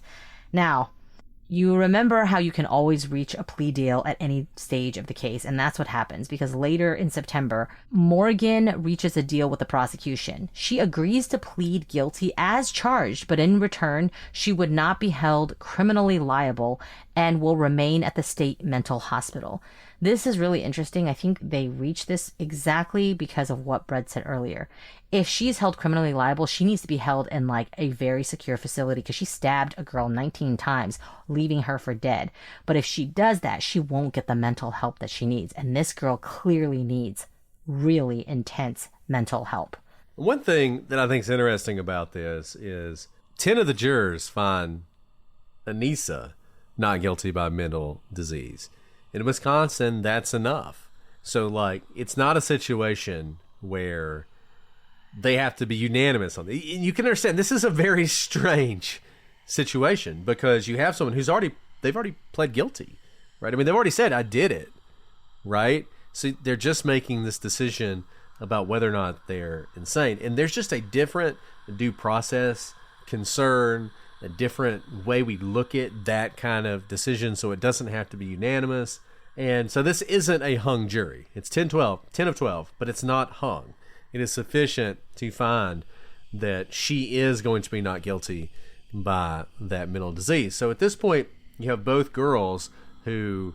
Now, you remember how you can always reach a plea deal at any stage of the case, and that's what happens, because later in September, Morgan reaches a deal with the prosecution. She agrees to plead guilty as charged, but in return, she would not be held criminally liable and will remain at the state mental hospital. This is really interesting. I think they reached this exactly because of what Brett said earlier. If she's held criminally liable, she needs to be held in like a very secure facility because she stabbed a girl 19 times, leaving her for dead. But if she does that, she won't get the mental help that she needs. And this girl clearly needs really intense mental help. One thing that I think is interesting about this is 10 of the jurors find Anissa not guilty by mental disease. In Wisconsin, that's enough. So, like, it's not a situation where they have to be unanimous on it. You can understand this is a very strange situation because you have someone who's they've already pled guilty, right? I mean, they've already said, I did it, right? So they're just making this decision about whether or not they're insane. And there's just a different due process concern, a different way we look at that kind of decision, so it doesn't have to be unanimous. And so this isn't a hung jury. It's 10 of 12, but it's not hung. It is sufficient to find that she is going to be not guilty by that mental disease. So at this point, you have both girls who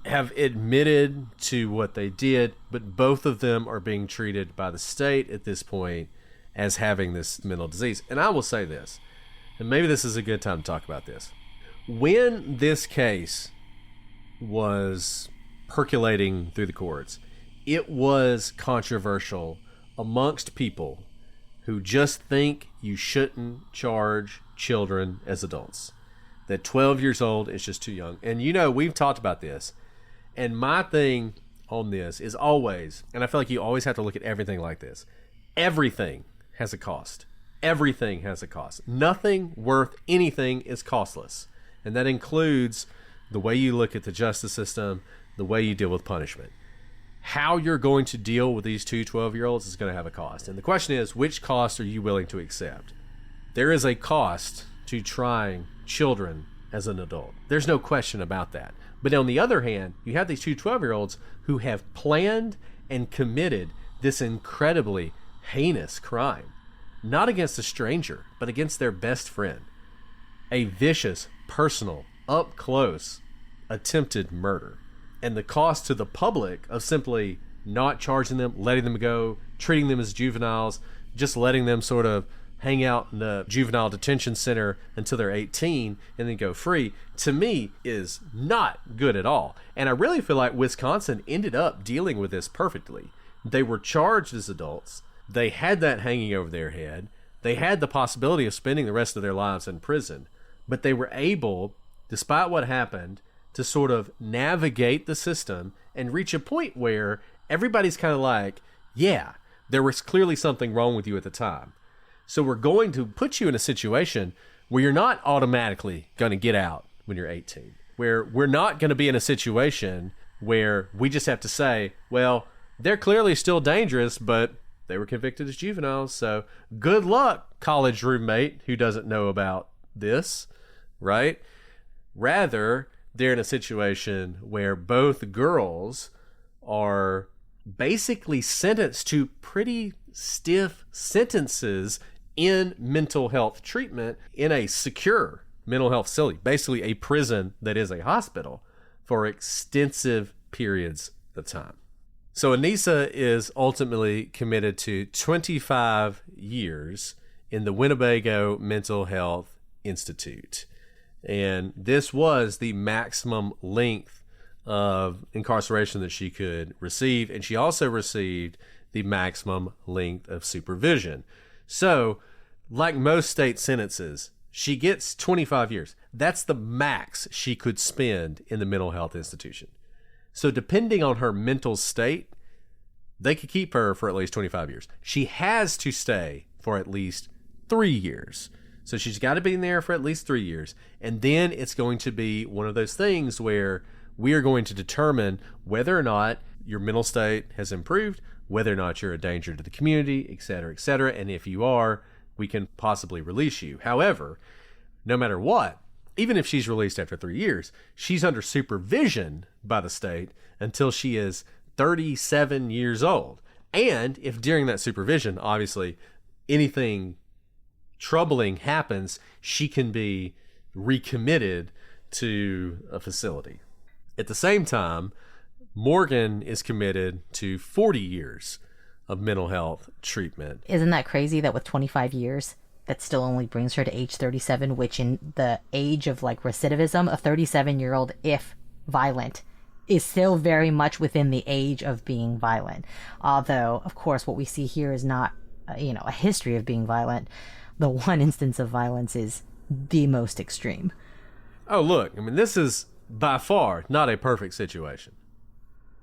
have admitted to what they did, but both of them are being treated by the state at this point as having this mental disease. And I will say this, and maybe this is a good time to talk about this. When this case was percolating through the courts, it was controversial amongst people who just think you shouldn't charge children as adults. That 12 years old is just too young. And we've talked about this. And my thing on this is always, and I feel like you always have to look at everything like this. Everything has a cost. Everything has a cost. Nothing worth anything is costless. And that includes the way you look at the justice system, the way you deal with punishment. How you're going to deal with these two 12-year-olds is going to have a cost. And the question is, which cost are you willing to accept? There is a cost to trying children as an adult. There's no question about that. But on the other hand, you have these two 12-year-olds who have planned and committed this incredibly heinous crime. Not against a stranger, but against their best friend. A vicious, personal, up-close, attempted murder. And the cost to the public of simply not charging them, letting them go, treating them as juveniles, just letting them sort of hang out in the juvenile detention center until they're 18 and then go free, to me is not good at all. And I really feel like Wisconsin ended up dealing with this perfectly. They were charged as adults. They had that hanging over their head. They had the possibility of spending the rest of their lives in prison. But they were able, despite what happened, to sort of navigate the system and reach a point where everybody's kind of like, yeah, there was clearly something wrong with you at the time. So we're going to put you in a situation where you're not automatically going to get out when you're 18. Where we're not going to be in a situation where we just have to say, well, they're clearly still dangerous, but they were convicted as juveniles. So good luck, college roommate who doesn't know about this, right? Rather, they're in a situation where both girls are basically sentenced to pretty stiff sentences in mental health treatment in a secure mental health facility, basically a prison that is a hospital, for extensive periods of time. So Anissa is ultimately committed to 25 years in the Winnebago Mental Health Institute. And this was the maximum length of incarceration that she could receive. And she also received the maximum length of supervision. So like most state sentences, she gets 25 years. That's the max she could spend in the mental health institution. So depending on her mental state, they could keep her for at least 25 years. She has to stay for at least 3 years. So she's got to be in there for at least 3 years. And then it's going to be one of those things where we are going to determine whether or not your mental state has improved, whether or not you're a danger to the community, et cetera, et cetera. And if you are, we can possibly release you. However, no matter what, even if she's released after 3 years, she's under supervision by the state until she is 37 years old. And if during that supervision, obviously, anything troubling happens, she can be recommitted to a facility. At the same time, Morgan is committed to 40 years of mental health treatment. Isn't that crazy that with 25 years, that still only brings her to age 37, which in the age of like recidivism, a 37-year-old, if violent, is still very much within the age of being violent. Although, of course, what we see here is not, a history of being violent. The one instance of violence is the most extreme. Oh, look, this is by far not a perfect situation.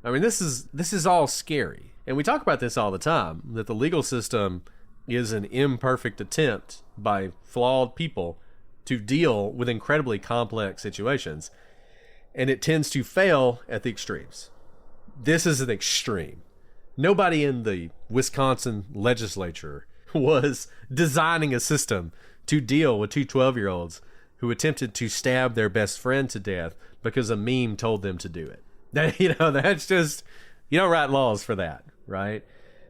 This is all scary. And we talk about this all the time, that the legal system is an imperfect attempt by flawed people to deal with incredibly complex situations. And it tends to fail at the extremes. This is an extreme. Nobody in the Wisconsin legislature was designing a system to deal with two 12-year-olds who attempted to stab their best friend to death because a meme told them to do it. That's just, you don't write laws for that, right?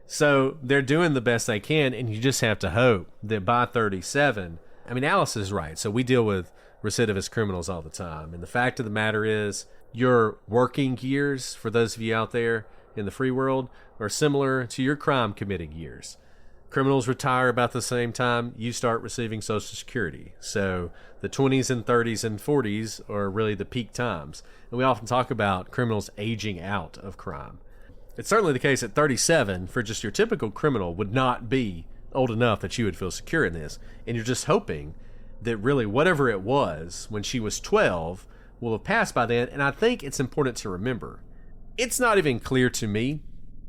So they're doing the best they can, and you just have to hope that by 37, Alice is right. So we deal with recidivist criminals all the time. And the fact of the matter is, your working years, for those of you out there in the free world, are similar to your crime committing years. Criminals retire about the same time you start receiving Social Security. So the 20s and 30s and 40s are really the peak times. And we often talk about criminals aging out of crime. It's certainly the case at 37 for just your typical criminal would not be old enough that you would feel secure in this. And you're just hoping that really whatever it was when she was 12 will have passed by then. And I think it's important to remember, it's not even clear to me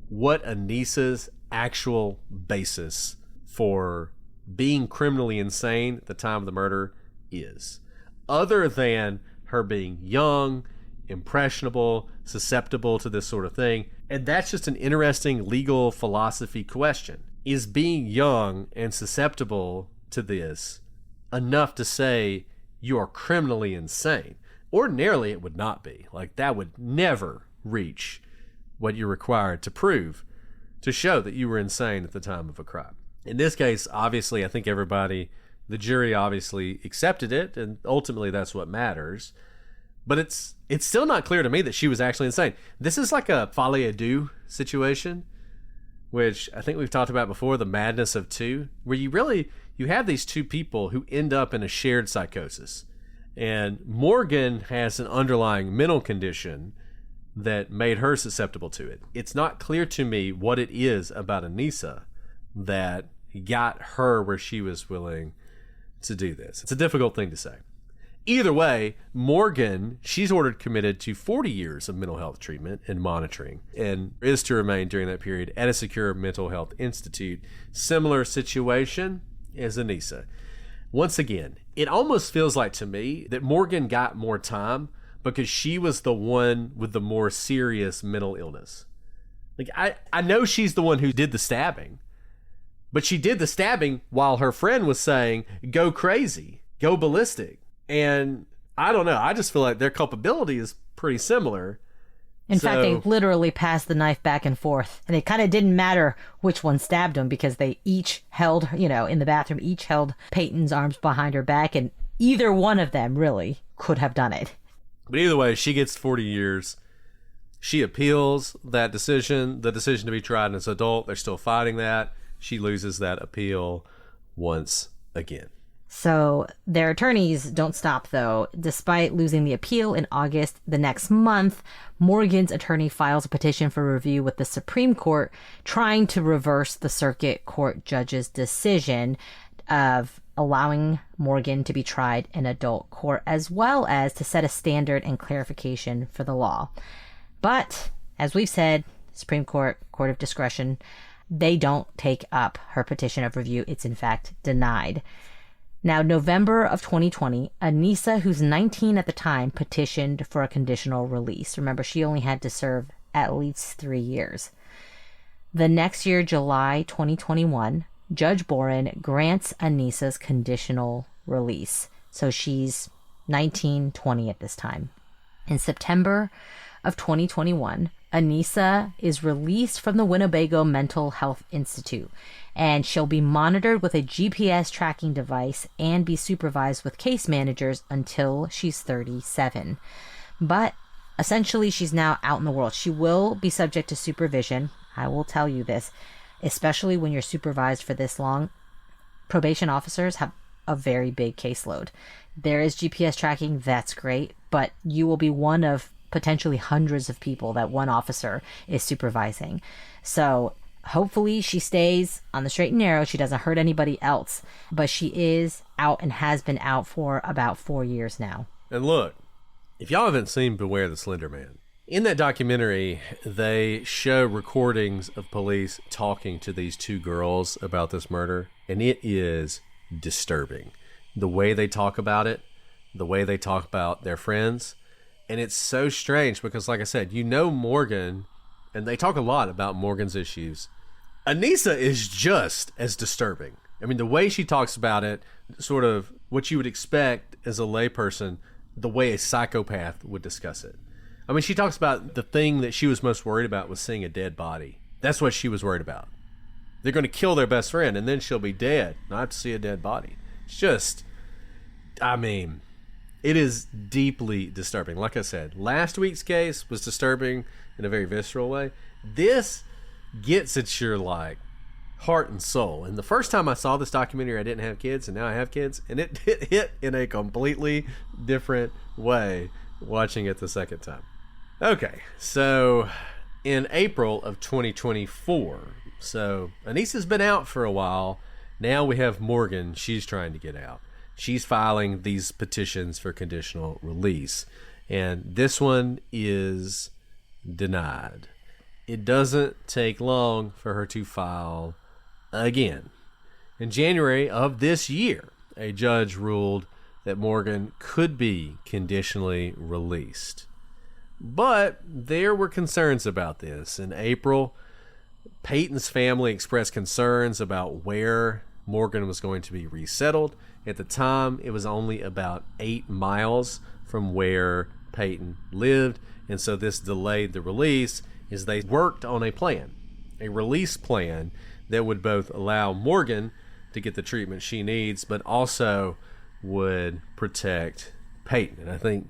what Anissa's actual basis for being criminally insane at the time of the murder is, other than her being young, impressionable, susceptible to this sort of thing. And that's just an interesting legal philosophy question. Is being young and susceptible to this enough to say you are criminally insane? Ordinarily, it would not be. That would never reach what you're required to prove to show that you were insane at the time of a crime. In this case, obviously, I think the jury obviously accepted it, and ultimately that's what matters. But it's still not clear to me that she was actually insane. This is like a folie à deux situation, which I think we've talked about before, the madness of two, where you have these two people who end up in a shared psychosis. And Morgan has an underlying mental condition that made her susceptible to it. It's not clear to me what it is about Anissa that got her where she was willing to do this. It's a difficult thing to say. Either way, Morgan, she's ordered committed to 40 years of mental health treatment and monitoring, and is to remain during that period at a secure mental health institute. Similar situation as Anissa. Once again, it almost feels like to me that Morgan got more time because she was the one with the more serious mental illness. I know she's the one who did the stabbing, but she did the stabbing while her friend was saying, go crazy, go ballistic. And I don't know. I just feel like their culpability is pretty similar. In fact, they literally passed the knife back and forth. And it kind of didn't matter which one stabbed him because they each held, in the bathroom, each held Peyton's arms behind her back. And either one of them really could have done it. But either way, she gets 40 years. She appeals that decision, the decision to be tried as an adult. They're still fighting that. She loses that appeal once again. So their attorneys don't stop, though. Despite losing the appeal in August the next month, Morgan's attorney files a petition for review with the Supreme Court, trying to reverse the circuit court judge's decision. of allowing Morgan to be tried in adult court, as well as to set a standard and clarification for the law. But, as we've said, Supreme Court, court of discretion, they don't take up her petition of review. It's in fact denied. Now, November of 2020, Anissa, who's 19 at the time, petitioned for a conditional release. Remember, she only had to serve at least 3 years. The next year, July 2021, Judge Boren grants Anissa's conditional release. So she's 19, 20 at this time. In September of 2021, Anissa is released from the Winnebago Mental Health Institute, and she'll be monitored with a GPS tracking device and be supervised with case managers until she's 37. But essentially, she's now out in the world. She will be subject to supervision. I will tell you this, especially when you're supervised for this long. Probation officers have a very big caseload. There is GPS tracking, that's great, but you will be one of potentially hundreds of people that one officer is supervising. So hopefully she stays on the straight and narrow. She doesn't hurt anybody else, but she is out and has been out for about 4 years now. And look, if y'all haven't seen Beware the Slender Man, in that documentary, they show recordings of police talking to these two girls about this murder, and it is disturbing. The way they talk about it, the way they talk about their friends. And it's so strange because, like I said, you know Morgan, and they talk a lot about Morgan's issues. Anissa is just as disturbing. I mean, the way she talks about it, sort of what you would expect as a layperson, the way a psychopath would discuss it. I mean, she talks about the thing that she was most worried about was seeing a dead body. That's what she was worried about. They're going to kill their best friend, and then she'll be dead, not to see a dead body. It's just, I mean, it is deeply disturbing. Like I said, last week's case was disturbing in a very visceral way. This gets at your, like, heart and soul. And the first time I saw this documentary, I didn't have kids, and now I have kids, and it hit in a completely different way watching it the second time. Okay, so in April of 2024, so Anissa's been out for a while. Now we have Morgan. She's trying to get out. She's filing these petitions for conditional release, and this one is denied. It doesn't take long for her to file again. In January of this year, a judge ruled that Morgan could be conditionally released. But there were concerns about this. In April, Peyton's family expressed concerns about where Morgan was going to be resettled. At the time, it was only about 8 miles from where Peyton lived, and so this delayed the release as they worked on a plan, a release plan that would both allow Morgan to get the treatment she needs, but also would protect Peyton. And I think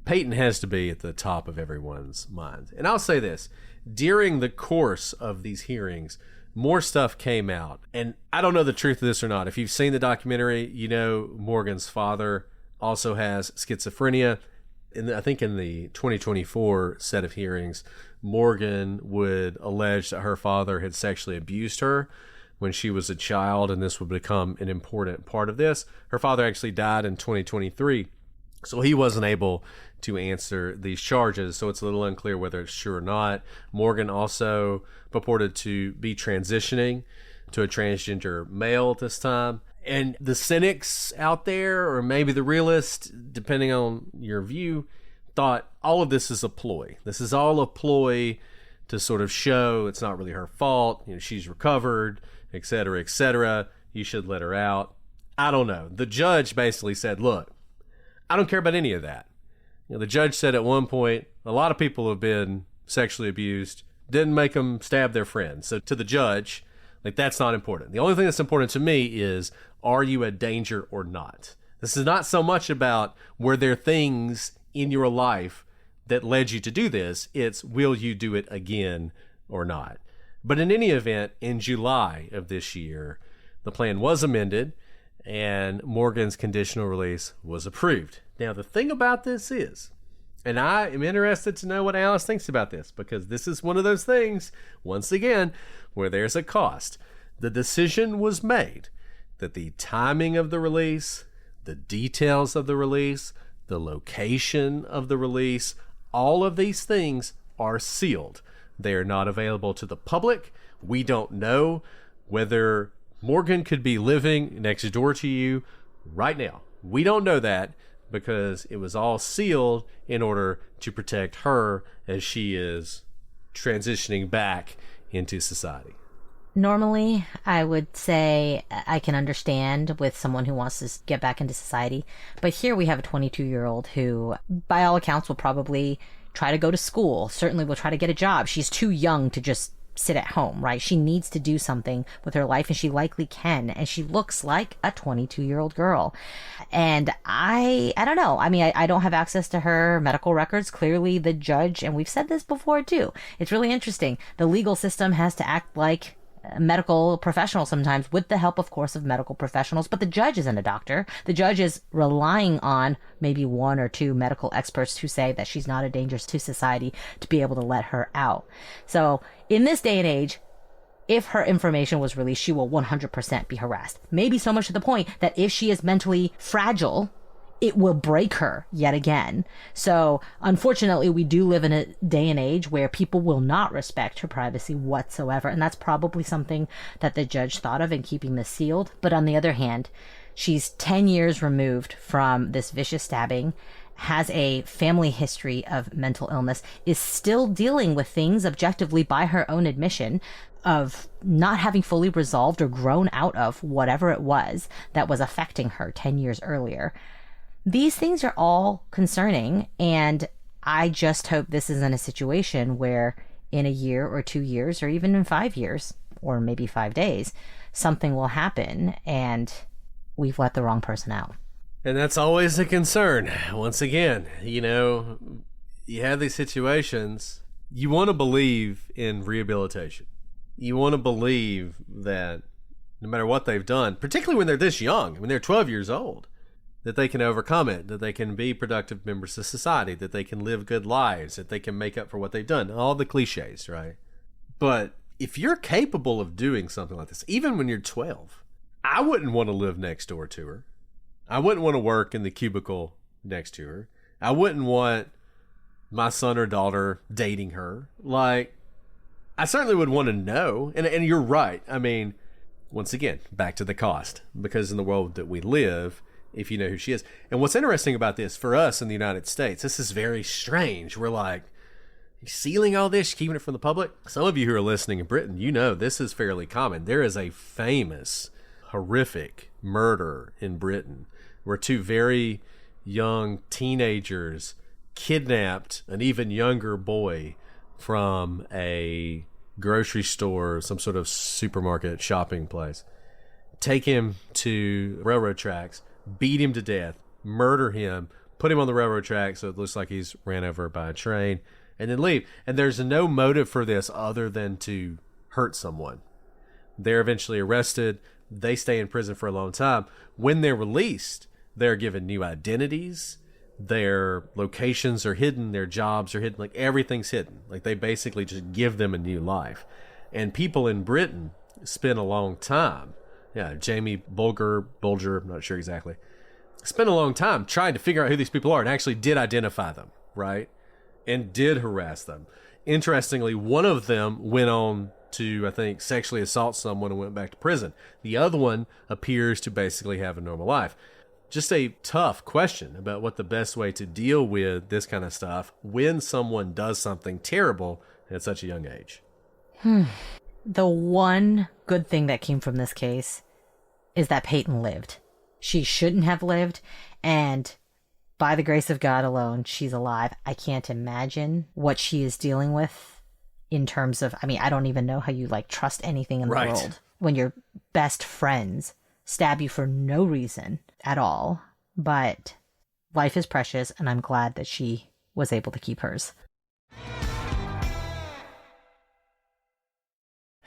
Peyton has to be at the top of everyone's mind. And I'll say this, during the course of these hearings, more stuff came out. And I don't know the truth of this or not. If you've seen the documentary, you know Morgan's father also has schizophrenia. And I think in the 2024 set of hearings, Morgan would allege that her father had sexually abused her when she was a child, and this would become an important part of this. Her father actually died in 2023, so he wasn't able to answer these charges, so it's a little unclear whether it's true or not. Morgan also purported to be transitioning to a transgender male at this time. And the cynics out there, or maybe the realists, depending on your view, thought all of this is a ploy. This is all a ploy to sort of show it's not really her fault. You know, she's recovered, etc., etc. You should let her out. I don't know. The judge basically said, look, I don't care about any of that. You know, the judge said at one point, a lot of people have been sexually abused, didn't make them stab their friends. So to the judge, like, that's not important. The only thing that's important to me is, are you a danger or not? This is not so much about were there things in your life that led you to do this. It's, will you do it again or not? But in any event, in July of this year, the plan was amended and Morgan's conditional release was approved. Now, the thing about this is, and I am interested to know what Alice thinks about this, because this is one of those things, once again, where there's a cost. The decision was made that the timing of the release, the details of the release, the location of the release, all of these things are sealed. They are not available to the public. We don't know whether Morgan could be living next door to you right now. We don't know that because it was all sealed in order to protect her as she is transitioning back into society. Normally, I would say I can understand with someone who wants to get back into society. But here we have a 22-year-old who, by all accounts, will probably try to go to school, certainly will try to get a job. She's too young to just sit at home, right? She needs to do something with her life, and she likely can. And she looks like a 22-year-old girl. And I don't know. I mean, I don't have access to her medical records. Clearly, the judge, and we've said this before too, it's really interesting. The legal system has to act like medical professional sometimes, with the help, of course, of medical professionals. But the judge isn't a doctor. The judge is relying on maybe one or two medical experts who say that she's not a danger to society to be able to let her out. So in this day and age, if her information was released, she will 100% be harassed. Maybe so much to the point that if she is mentally fragile, it will break her yet again. So unfortunately, we do live in a day and age where people will not respect her privacy whatsoever. And that's probably something that the judge thought of in keeping this sealed. But on the other hand, she's 10 years removed from this vicious stabbing, has a family history of mental illness, is still dealing with things objectively by her own admission of not having fully resolved or grown out of whatever it was that was affecting her 10 years earlier. These things are all concerning, and I just hope this isn't a situation where in a year or 2 years or even in 5 years or maybe 5 days, something will happen and we've let the wrong person out. And that's always a concern. Once again, you have these situations, you want to believe in rehabilitation. You want to believe that no matter what they've done, particularly when they're this young, when they're 12 years old, that they can overcome it, that they can be productive members of society, that they can live good lives, that they can make up for what they've done. All the cliches, right? But if you're capable of doing something like this, even when you're 12, I wouldn't want to live next door to her. I wouldn't want to work in the cubicle next to her. I wouldn't want my son or daughter dating her. Like, I certainly would want to know. And you're right. I mean, once again, back to the cost. Because in the world that we live, if you know who she is. And what's interesting about this for us in the United States, this is very strange. We're like, sealing all this, keeping it from the public. Some of you who are listening in Britain, you know this is fairly common. There is a famous, horrific murder in Britain where two very young teenagers kidnapped an even younger boy from a grocery store, some sort of supermarket shopping place, take him to railroad tracks, beat him to death, murder him, put him on the railroad track so it looks like he's ran over by a train, and then leave. And there's no motive for this other than to hurt someone. They're eventually arrested. They stay in prison for a long time. When they're released, they're given new identities. Their locations are hidden. Their jobs are hidden. Like, everything's hidden. Like, they basically just give them a new life. And people in Britain spend a long time. Yeah, Jamie Bulger, I'm not sure exactly, spent a long time trying to figure out who these people are and actually did identify them, right? And did harass them. Interestingly, one of them went on to, I think, sexually assault someone and went back to prison. The other one appears to basically have a normal life. Just a tough question about what the best way to deal with this kind of stuff when someone does something terrible at such a young age. The one good thing that came from this case is that Peyton lived. She shouldn't have lived, and by the grace of God alone, she's alive. I can't imagine what she is dealing with in terms of, I mean, I don't even know how you trust anything in the world when your best friends stab you for no reason at all. But life is precious, and I'm glad that she was able to keep hers.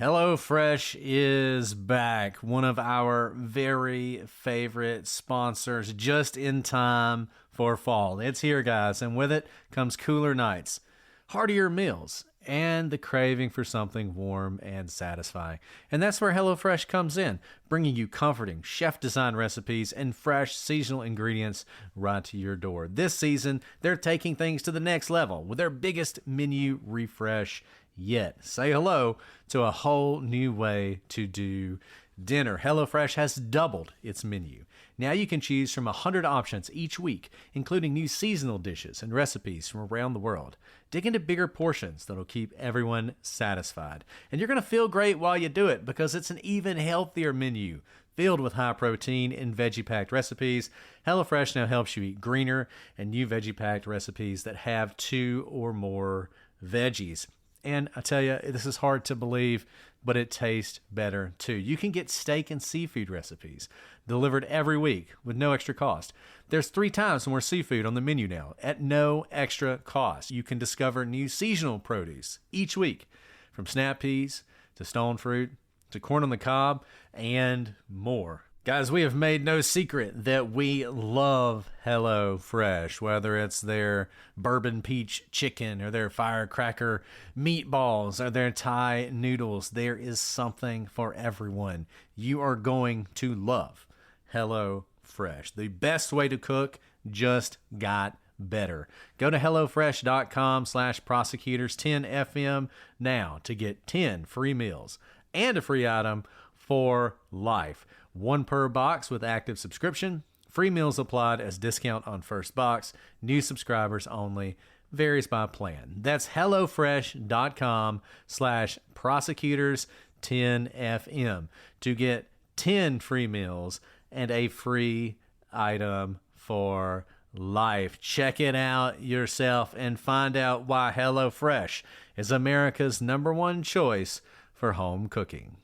HelloFresh is back, one of our very favorite sponsors, just in time for fall. It's here, guys, and with it comes cooler nights. heartier meals, and the craving for something warm and satisfying. And that's where HelloFresh comes in, bringing you comforting, chef-designed recipes and fresh seasonal ingredients right to your door. This season, they're taking things to the next level with their biggest menu refresh yet. Say hello to a whole new way to do dinner. HelloFresh has doubled its menu. Now you can choose from 100 options each week, including new seasonal dishes and recipes from around the world. Dig into bigger portions that'll keep everyone satisfied. And you're going to feel great while you do it because it's an even healthier menu filled with high protein and veggie-packed recipes. HelloFresh now helps you eat greener and new veggie-packed recipes that have 2 or more veggies. And I tell you, this is hard to believe, but it tastes better too. You can get steak and seafood recipes delivered every week with no extra cost. There's 3 times more seafood on the menu now at no extra cost. You can discover new seasonal produce each week, from snap peas to stone fruit to corn on the cob and more. Guys, we have made no secret that we love HelloFresh, whether it's their bourbon peach chicken or their firecracker meatballs or their Thai noodles. There is something for everyone. You are going to love HelloFresh. The best way to cook just got better. Go to HelloFresh.com/prosecutors10FM now to get 10 free meals and a free item for life. 1 per box with active subscription. Free meals applied as discount on first box. New subscribers only. Varies by plan. That's HelloFresh.com/prosecutors10FM to get 10 free meals and a free item for life. Check it out yourself and find out why HelloFresh is America's #1 choice for home cooking.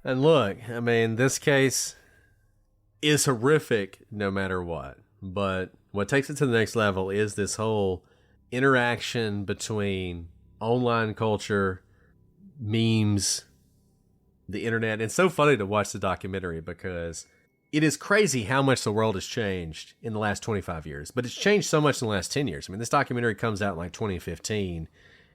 And look, I mean, this case is horrific no matter what. But what takes it to the next level is this whole interaction between online culture, memes, the internet. It's so funny to watch the documentary because it is crazy how much the world has changed in the last 25 years. But it's changed so much in the last 10 years. I mean, this documentary comes out in like 2015.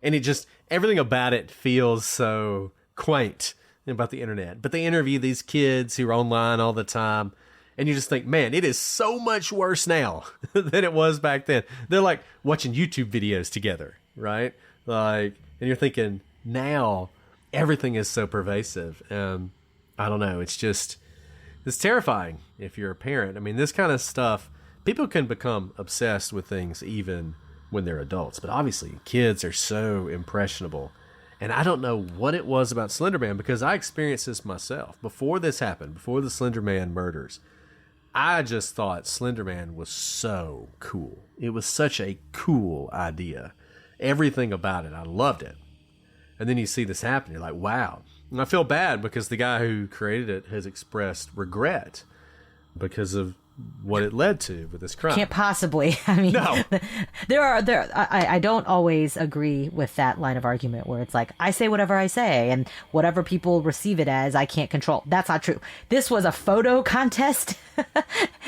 And it just, everything about it feels so quaint about the internet. But they interview these kids who are online all the time, and you just think, man, it is so much worse now than it was back then. They're like watching YouTube videos together, right? Like, and you're thinking, now everything is so pervasive. I don't know. It's terrifying if you're a parent. I mean, this kind of stuff, people can become obsessed with things even when they're adults, but obviously kids are so impressionable. And I don't know what it was about Slenderman because I experienced this myself. Before this happened, before the Slenderman murders, I just thought Slenderman was so cool. It was such a cool idea. Everything about it, I loved it. And then you see this happen, you're like, wow. And I feel bad because the guy who created it has expressed regret because of what it led to with this crime. Can't possibly. I mean, no. I don't always agree with that line of argument where it's like, I say whatever I say and whatever people receive it as, I can't control. That's not true. This was a photo contest.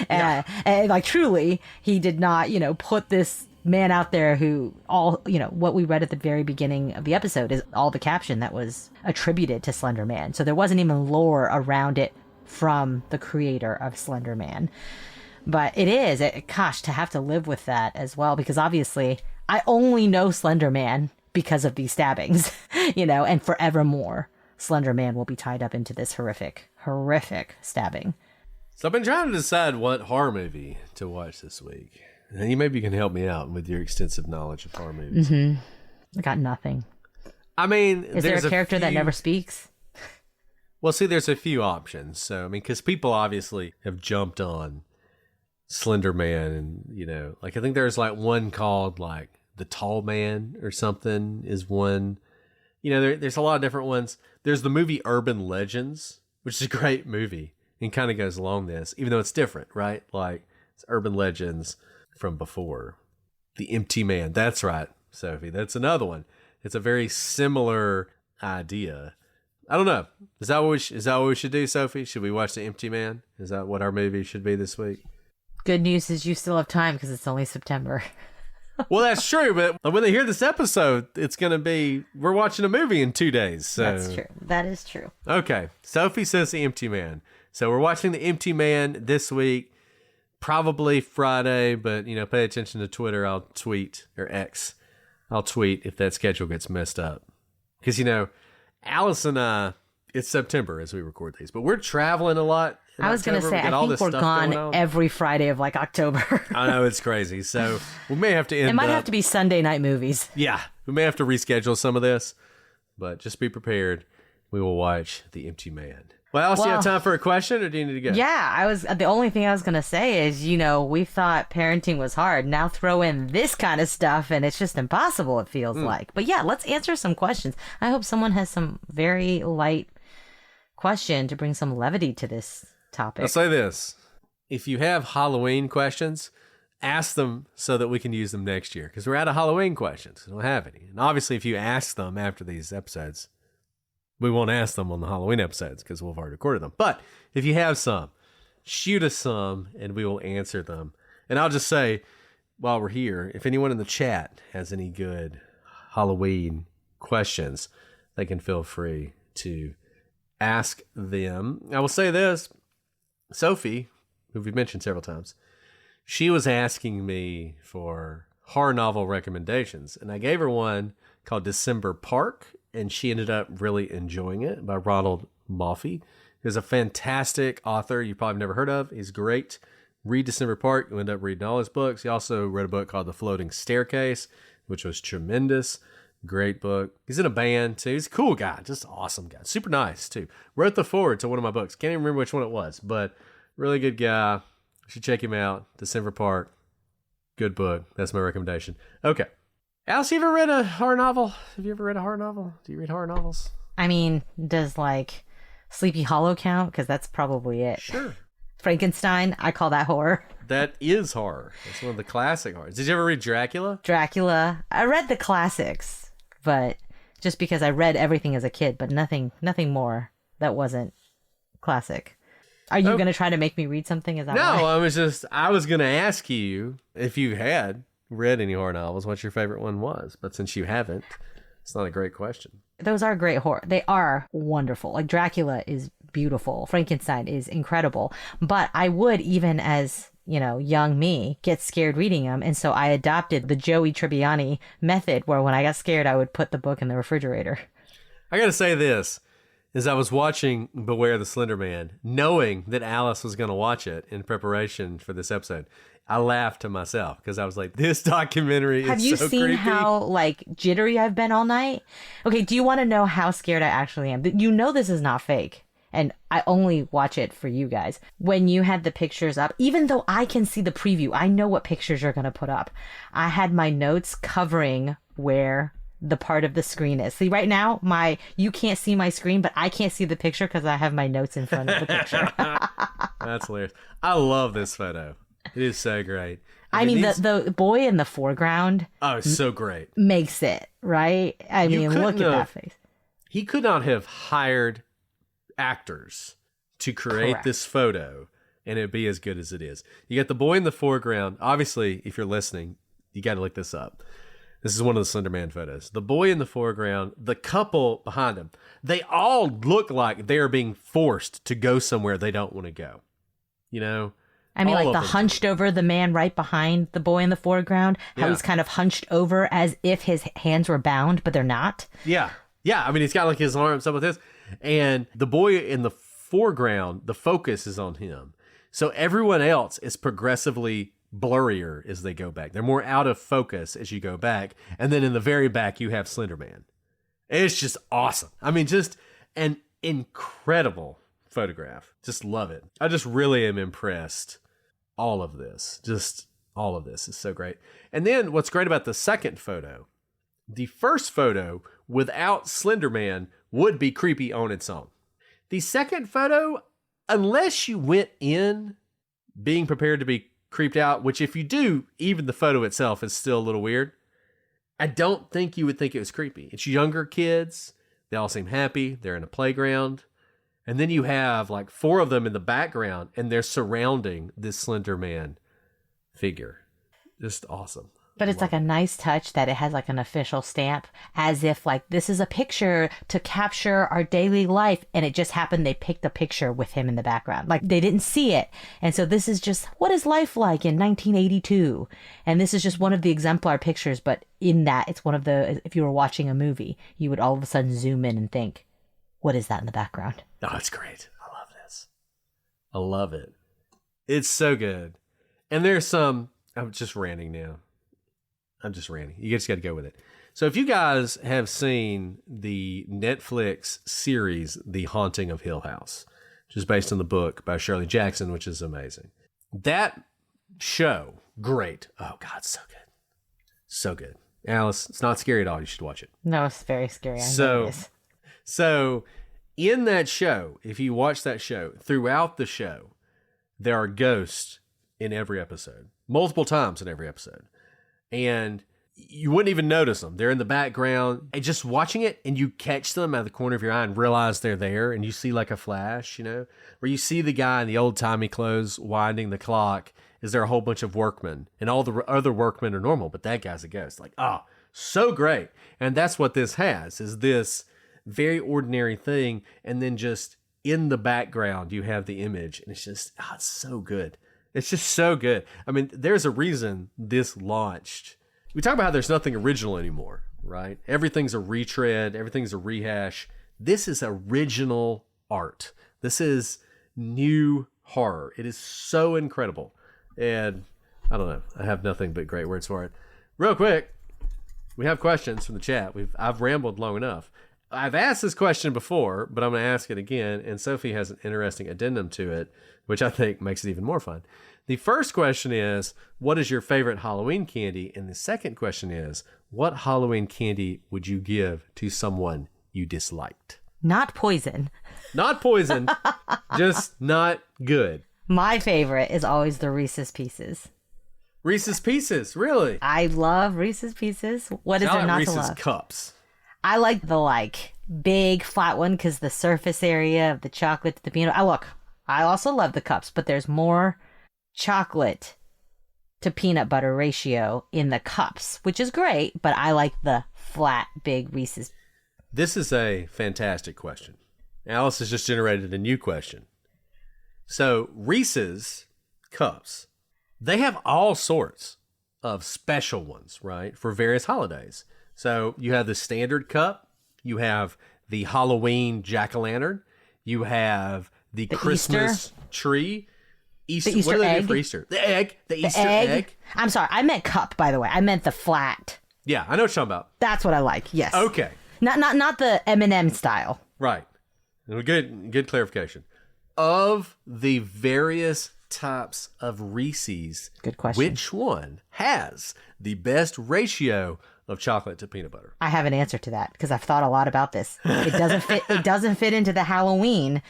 And like, truly, he did not, put this man out there who what we read at the very beginning of the episode is all the caption that was attributed to Slender Man. So there wasn't even lore around it from the creator of Slender Man. But gosh, to have to live with that as well, because obviously I only know Slender Man because of these stabbings, and forevermore Slender Man will be tied up into this horrific stabbing. So I've been trying to decide what horror movie to watch this week. And maybe you can help me out with your extensive knowledge of horror movies. Mm-hmm. I got nothing. I mean, is there a character that never speaks? Well, see, there's a few options. So, I mean, because people obviously have jumped on Slender Man and, I think there's like one called like The Tall Man or something is one. There's a lot of different ones. There's the movie Urban Legends, which is a great movie and kind of goes along this, even though it's different, right? Like it's Urban Legends from before. The Empty Man. That's right, Sophie. That's another one. It's a very similar idea. I don't know. Is that what we should do, Sophie? Should we watch The Empty Man? Is that what our movie should be this week? Good news is you still have time because it's only September. Well, that's true, but when they hear this episode, it's going to be, we're watching a movie in 2 days. So. That's true. That is true. Okay. Sophie says The Empty Man. So we're watching The Empty Man this week, probably Friday, but, pay attention to Twitter. I'll tweet, or X. I'll tweet if that schedule gets messed up. Because, Alice and I, it's September as we record these, but we're traveling a lot. I was going to say, I think we're gone every Friday of October. I know, it's crazy. So we may have to end It might have to be Sunday night movies. Yeah, we may have to reschedule some of this, but just be prepared. We will watch The Empty Man. Well, Alice, do you have time for a question, or do you need to go? Yeah, the only thing I was going to say is, we thought parenting was hard. Now throw in this kind of stuff, and it's just impossible, it feels like. But yeah, let's answer some questions. I hope someone has some very light question to bring some levity to this topic. I'll say this. If you have Halloween questions, ask them so that we can use them next year, because we're out of Halloween questions. We don't have any. And obviously, if you ask them after these episodes, we won't ask them on the Halloween episodes because we've already recorded them. But if you have some, shoot us some and we will answer them. And I'll just say, while we're here, if anyone in the chat has any good Halloween questions, they can feel free to ask them. I will say this. Sophie, who we've mentioned several times, she was asking me for horror novel recommendations, and I gave her one called December Park, and she ended up really enjoying it, by Ronald Moffey. He's a fantastic author you probably never heard of. He's great. Read December Park. You end up reading all his books. He also wrote a book called The Floating Staircase, which was tremendous. Great book. He's in a band, too. He's a cool guy. Just awesome guy. Super nice, too. Wrote the foreword to one of my books. Can't even remember which one it was, but really good guy. You should check him out. December Park. Good book. That's my recommendation. Okay. Alice, you ever read a horror novel? Have you ever read a horror novel? Do you read horror novels? I mean, does Sleepy Hollow count? Because that's probably it. Sure. Frankenstein, I call that horror. That is horror. It's one of the classic horrors. Did you ever read Dracula? Dracula. I read the classics, but just because I read everything as a kid, but nothing more that wasn't classic. Are you going to try to make me read something? Is that no, why? I was going to ask you if you had read any horror novels, what your favorite one was. But since you haven't, it's not a great question. Those are great horror. They are wonderful. Dracula is beautiful. Frankenstein is incredible. But I would, even as, young me, get scared reading them. And so I adopted the Joey Tribbiani method, where when I got scared, I would put the book in the refrigerator. I got to say this. As I was watching Beware the Slender Man, knowing that Alice was going to watch it in preparation for this episode, I laughed to myself because I was like, this documentary is so creepy. Have you seen how jittery I've been all night? Okay, do you want to know how scared I actually am? You know this is not fake, and I only watch it for you guys. When you had the pictures up, even though I can see the preview, I know what pictures you're going to put up. I had my notes covering where the part of the screen is. See, right now, you can't see my screen, but I can't see the picture because I have my notes in front of the picture. That's hilarious. I love this photo. It is so great. I mean, the boy in the foreground. Oh, it's so great. Makes it, right? I mean, look at that face. He could not have hired actors to create this photo and it'd be as good as it is. You got the boy in the foreground. Obviously, if you're listening, you got to look this up. This is one of the Slender Man photos. The boy in the foreground, the couple behind him, they all look like they're being forced to go somewhere they don't want to go. I mean, the hunched over, the man right behind the boy in the foreground, how he's kind of hunched over as if his hands were bound, but they're not. Yeah. Yeah. I mean, he's got his arms up with this. And the boy in the foreground, the focus is on him. So everyone else is progressively blurrier as they go back. They're more out of focus as you go back. And then in the very back, you have Slender Man. It's just awesome. I mean, just an incredible photograph. Just love it. I just really am impressed. All of this is so great. And then what's great about the second photo, the first photo without Slender Man would be creepy on its own. The second photo, unless you went in being prepared to be creeped out, which if you do, even the photo itself is still a little weird, I don't think you would think it was creepy. It's younger kids. They all seem happy. They're in a playground. And then you have 4 of them in the background, and they're surrounding this Slender Man figure. Just awesome. But it's like a nice touch that it has like an official stamp, as if like this is a picture to capture our daily life. And it just happened they picked a picture with him in the background. Like they didn't see it. And so this is just, what is life like in 1982? And this is just one of the exemplar pictures. But in that, it's one of the, if you were watching a movie, you would all of a sudden zoom in and think, what is that in the background? Oh, it's great. I love this. I love it. It's so good. And there's some, I'm just ranting now. You just got to go with it. So if you guys have seen the Netflix series, The Haunting of Hill House, which is based on the book by Shirley Jackson, which is amazing. That show, great. Oh, God, so good. So good. Alice, it's not scary at all. You should watch it. No, it's very scary. I know it is. So in that show, if you watch that show, throughout the show, there are ghosts in every episode, multiple times in every episode. And you wouldn't even notice them. They're in the background. And just watching it, and you catch them out of the corner of your eye and realize they're there, and you see like a flash, where you see the guy in the old-timey clothes winding the clock. Is there a whole bunch of workmen? And all the other workmen are normal, but that guy's a ghost. Like, so great. And that's what this has, is this very ordinary thing, and then just in the background, you have the image, and it's just, it's so good. It's just so good. I mean, there's a reason this launched. We talk about how there's nothing original anymore, right? Everything's a retread. Everything's a rehash. This is original art. This is new horror. It is so incredible. And I don't know. I have nothing but great words for it. Real quick, we have questions from the chat. I've rambled long enough. I've asked this question before, but I'm going to ask it again. And Sophie has an interesting addendum to it, which I think makes it even more fun. The first question is, what is your favorite Halloween candy? And the second question is, what Halloween candy would you give to someone you disliked? Not poison. Not poison, just not good. My favorite is always the Reese's Pieces. Reese's Pieces, really? I love Reese's Pieces. What is there not Reese's to love? Reese's Cups. I like the big flat one because the surface area of the chocolate to the peanut. I also love the cups, but there's more chocolate to peanut butter ratio in the cups, which is great, but I like the flat, big Reese's. This is a fantastic question. Alice has just generated a new question. So Reese's Cups, they have all sorts of special ones, right, for various holidays. So you have the standard cup, you have the Halloween jack-o'-lantern, you have the Christmas Easter tree. The Easter what do they egg. do for Easter? The Easter egg. I'm sorry, I meant cup, by the way. I meant the flat. Yeah, I know what you're talking about. That's what I like. Yes. Okay. Not the M&M style. Right. Good clarification. Of the various types of Reese's, good question, which one has the best ratio of chocolate to peanut butter? I have an answer to that because I've thought a lot about this. It doesn't fit. It doesn't fit into the Halloween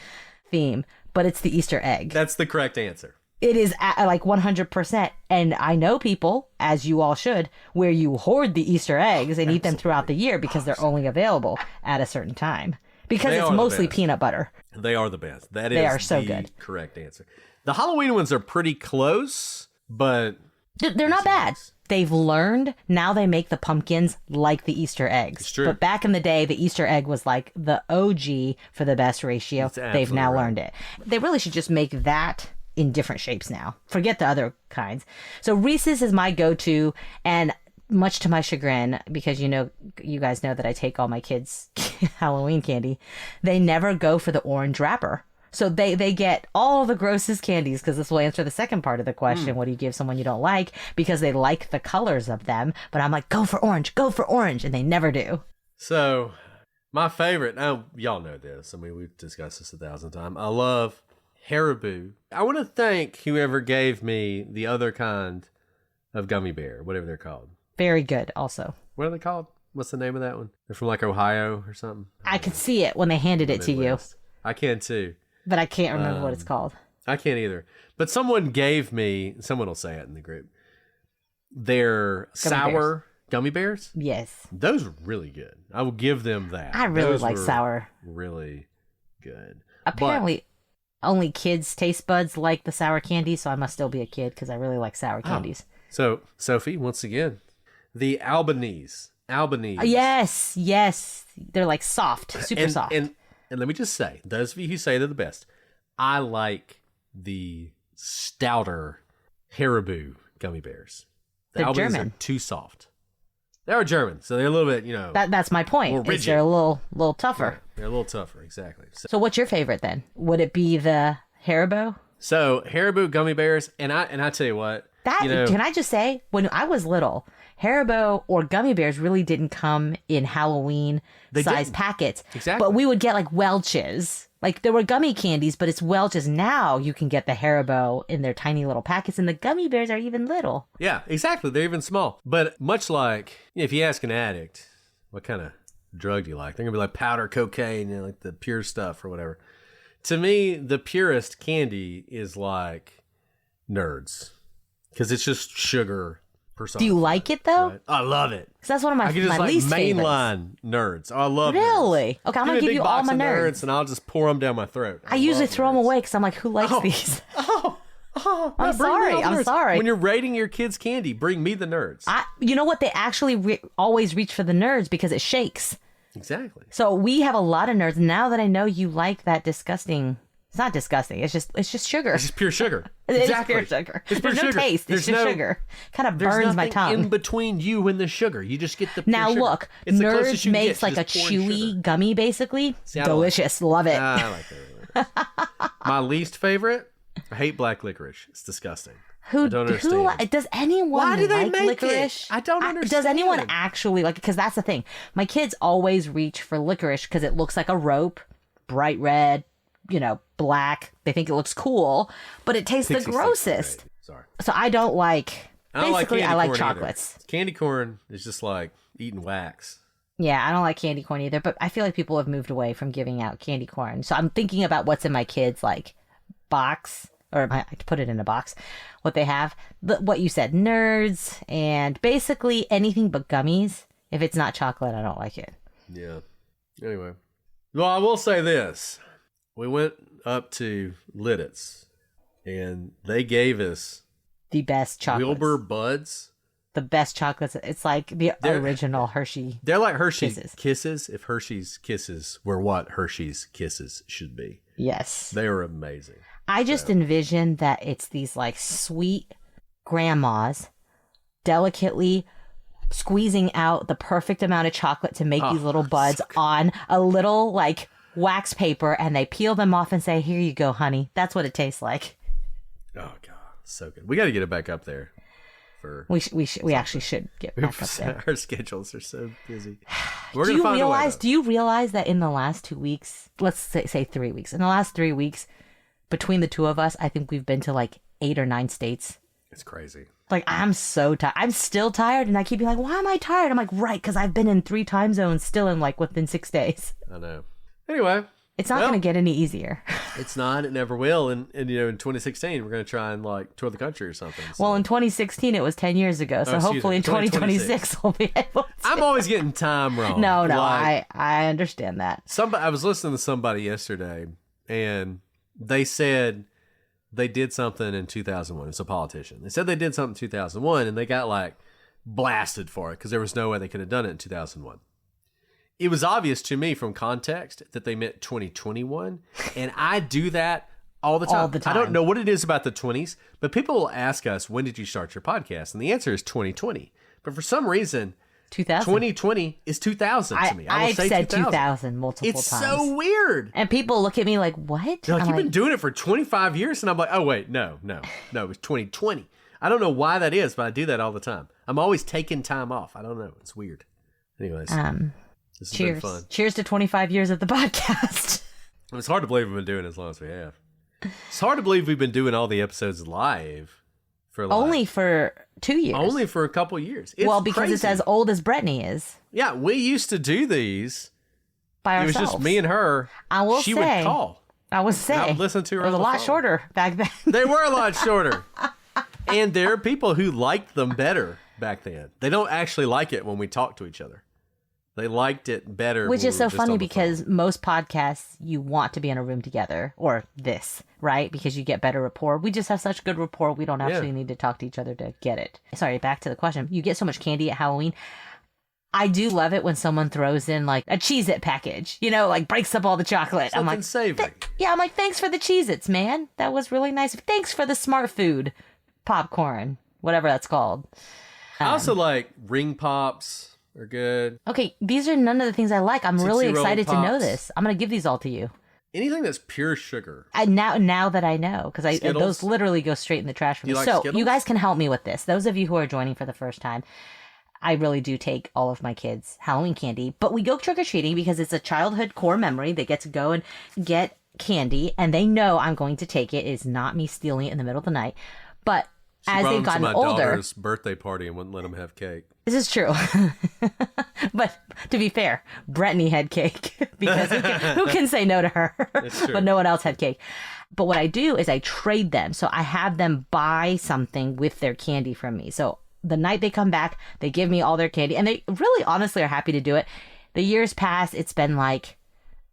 theme, but it's the Easter egg. That's the correct answer. It is like 100%. And I know people, as you all should, where you hoard the Easter eggs and eat them throughout the year because they're only available at a certain time. Because it's mostly peanut butter. They are the best. They are so the good. Correct answer. The Halloween ones are pretty close, but they're not bad. They've learned. Now they make the pumpkins like the Easter eggs. It's true. But back in the day, the Easter egg was like the OG for the best ratio. They've now learned it. They really should just make that in different shapes now. Forget the other kinds. So Reese's is my go-to, and much to my chagrin, because you guys know that I take all my kids' Halloween candy, they never go for the orange wrapper. So they get all the grossest candies, because this will answer the second part of the question. What do you give someone you don't like? Because they like the colors of them. But I'm like, go for orange. And they never do. So my favorite, y'all know this. I mean, we've discussed this 1,000 times. I love Haribo. I want to thank whoever gave me the other kind of gummy bear, whatever they're called. Very good also. What are they called? What's the name of that one? They're from Ohio or something? I could see it when they handed it to you. I can too. But I can't remember what it's called. I can't either. But someone gave me, someone will say it in the group, their sour gummy bears. Yes. Those are really good. I will give them that. I really like sour. Really good. Apparently, only kids' taste buds like the sour candy, so I must still be a kid because I really like sour candies. So, Sophie, once again, the Albanese. Yes. They're like soft, super soft. And let me just say, those of you who say they're the best, I like the stouter Haribo gummy bears. The They're Albanese German. are too soft. They are German, so they're a little bit, That's my point. more Is rigid. they're a little tougher. Right. They're a little tougher, exactly. So what's your favorite then? Would it be the Haribo? So Haribo gummy bears, and I tell you what, Can I just say, when I was little, Haribo or gummy bears really didn't come in Halloween size didn't. packets. Exactly. But we would get like Welch's. Like there were gummy candies, but it's Welch's. Now you can get the Haribo in their tiny little packets, and the gummy bears are even little. Yeah, exactly. They're even small. But much like, if you ask an addict, what kind of drug do you like? They're going to be like powder cocaine, like the pure stuff or whatever. To me, the purest candy is like Nerds. Because it's just sugar personified. Do you like it though? Right? I love it. Because that's one of I can just my like least favorites. mainline Nerds. I love Nerds. Really? Okay, I'm me gonna a give big you all box my of nerds. and I'll just pour them down my throat. I usually love throw them Nerds. away because I'm like, who likes these? I'm sorry. sorry. When you're rating your kids' candy, bring me the Nerds. You know what? They actually always reach for the nerds because it shakes. Exactly. So we have a lot of nerds. Now that I know you like that disgusting, it's not disgusting. It's just sugar. It's just pure sugar. It's Exactly. pure sugar. It's There's pure no sugar. taste. There's It's just no- sugar. Kind of There's burns my nothing tongue. in between you and the sugar. You just get the pure Now sugar. look, It's the closest Nerds you makes get to like a just pouring chewy sugar. gummy, basically. See, I don't Delicious. Love it. I like that. My least favorite, I hate black licorice. It's disgusting. I don't understand. Does anyone Why do they like make it? licorice? I don't Does anyone understand. actually like it? Because that's the thing. My kids always reach for licorice because it looks like a rope, bright red, black. They think it looks cool, but it tastes Pixie the sticks are grossest. great. Sorry. So I don't like. I don't like Basically, candy I like corn either. chocolates. Candy corn is just like eating wax. Yeah, I don't like candy corn either, but I feel like people have moved away from giving out candy corn. So I'm thinking about what's in my kids' like box, or I put it in a box, what they have. What you said, Nerds, and basically anything but gummies. If it's not chocolate, I don't like it. Yeah. Anyway. Well, I will say this. We went up to Lidditz, and they gave us The best chocolates. Wilbur Buds. The best chocolates. It's like the original Hershey. They're like Hershey's Kisses. Kisses if Hershey's Kisses were what Hershey's Kisses should be. Yes. They are amazing. I just envision that it's these like sweet grandmas delicately squeezing out the perfect amount of chocolate to make these little buds on a little like wax paper, and they peel them off and say, "Here you go, honey." That's what it tastes like. Oh God, so good. We got to get it back up there. We actually should get back up there. Our schedules are so busy. We're Do gonna you find realize? a way, though. Do you realize that in the last 2 weeks, let's say 3 weeks, in the last 3 weeks, between the two of us, I think we've been to like 8 or 9 states. It's crazy. Like, I'm so tired. I'm still tired, and I keep being like, why am I tired? I'm like, right, because I've been in 3 time zones still in like within 6 days. I know. Anyway, It's not Well- going to get any easier. it's not. It never will. And in 2016, we're gonna try and like tour the country or something. So. Well, in 2016, it was 10 years ago, so excuse hopefully me, in 2026 we'll be able to. I'm always getting time wrong. No, Like, I understand that. I was listening to somebody yesterday, and they said they did something in 2001. It's a politician. They said they did something in 2001, and they got like blasted for it because there was no way they could have done it in 2001. It was obvious to me from context that they meant 2021, and I do that all the time. All the time. I don't know what it is about the 20s, but people will ask us, when did you start your podcast? And the answer is 2020. But for some reason, 2000. 2020 is 2000 to me. I will I've say said 2000. 2000 multiple It's times. so weird. And people look at me like, what? They're like, I'm you've been doing it for 25 years? And I'm like, oh, wait, no, it's 2020. I don't know why that is, but I do that all the time. I'm always taking time off. I don't know. It's weird. Anyways, this has been cheers. fun. Cheers to 25 years of the podcast. It's hard to believe we've been doing it as long as we have. It's hard to believe we've been doing all the episodes live for like, Only for 2 years. only for a couple years. It's well, because crazy. it's as old as Brittany is Yeah, we used to do these. by It ourselves. was just me and her. I will she say- would call. I was saying. I would listen to her It was on a the lot phone. shorter back then. They were a lot shorter. And there are people who liked them better back then. They don't actually like it when we talk to each other. They liked it better. Which when is we so were just funny on the because phone. most podcasts, you want to be in a room together, or this, right? Because you get better rapport. We just have such good rapport, we don't actually need to talk to each other to get it. Sorry, back to the question. You get so much candy at Halloween. I do love it when someone throws in like a Cheez-It package, you know, like breaks up all the chocolate. Something I'm like, savory. yeah, I'm like, thanks for the Cheez-Its, man. That was really nice. Thanks for the smart food popcorn, whatever that's called. I also like ring pops are good. Okay, these are none of the things I like. I'm really Tootsie Roll excited to know Pops. this. I'm going to give these all to you. Anything that's pure sugar. Now that I know, because Skittles? those literally go straight in the trash for Do me. you like So Skittles? you guys can help me with this. Those of you who are joining for the first time, I really do take all of my kids' Halloween candy, but we go trick-or-treating because it's a childhood core memory. They get to go and get candy, and they know I'm going to take it. It's not me stealing it in the middle of the night. But She as brought they've them to gotten my older, daughter's birthday party and wouldn't let them have cake. this is true. But to be fair, Brittany had cake because who can say no to her? It's true. But no one else had cake. But what I do is I trade them. So I have them buy something with their candy from me. So the night they come back, they give me all their candy. And they really honestly are happy to do it. The years past, it's been like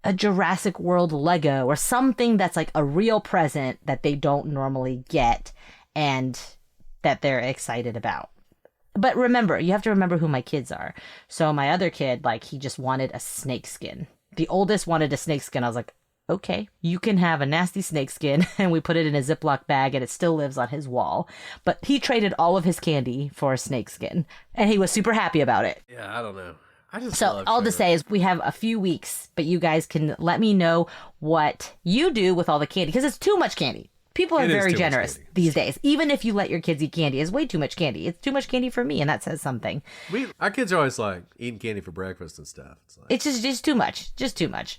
a Jurassic World Lego or something that's like a real present that they don't normally get and that they're excited about. But remember, you have to remember who my kids are. So my other kid, like, he just wanted a snake skin. The oldest wanted a snake skin. I was like, okay, you can have a nasty snake skin. And we put it in a Ziploc bag and it still lives on his wall. But he traded all of his candy for a snake skin. And he was super happy about it. Yeah, I don't know. I just So love all to sugar. say is we have a few weeks, but you guys can let me know what you do with all the candy. Because it's too much candy. People are It is very too much generous candy. these days. Even if you let your kids eat candy, it's way too much candy. It's too much candy for me, and that says something. Our kids are always like eating candy for breakfast and stuff. It's like, It's just too much. Just too much.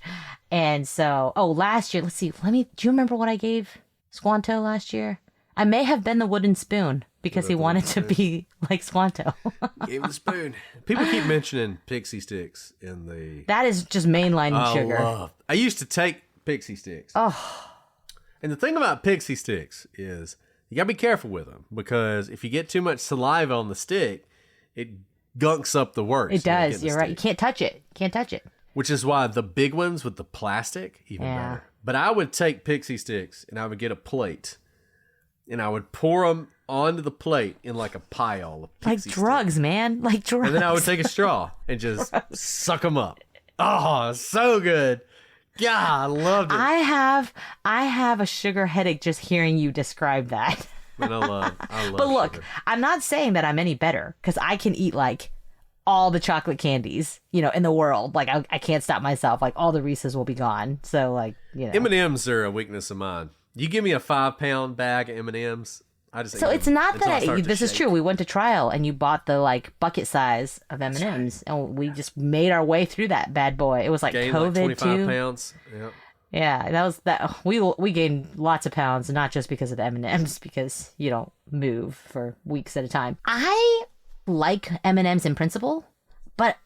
And so, last year, let's see. Do you remember what I gave Squanto last year? I may have been the wooden spoon because he wanted to be like Squanto. gave him the spoon. People keep mentioning pixie sticks in the. That is just mainline sugar. I used to take pixie sticks. Oh, And the thing about pixie sticks is you gotta be careful with them because if you get too much saliva on the stick, it gunks up the works. it when you get does. the You're right. You stick. can't touch it. Can't touch it. Which is why the big ones with the plastic, even Yeah. better. But I would take pixie sticks and I would get a plate and I would pour them onto the plate in like a pile of Like pixie drugs, man. Like drugs. And then I would take a straw and just suck them up. Oh, so good. God, I loved it. I have a sugar headache just hearing you describe that. And I love But look, sugar. I'm not saying that I'm any better because I can eat like all the chocolate candies, in the world. Like I can't stop myself. Like all the Reese's will be gone. So like, M&Ms are a weakness of mine. You give me a 5-pound bag of M&Ms, I just So eat it's them not until I that start to this is shake. true. We went to trial and you bought the like bucket size of M&Ms and we just made our way through that bad boy. It was like Gained COVID like 25 too. pounds. Yeah. Yeah, that was that. We gained lots of pounds, not just because of the M&Ms, because you don't move for weeks at a time. I like M&Ms in principle, but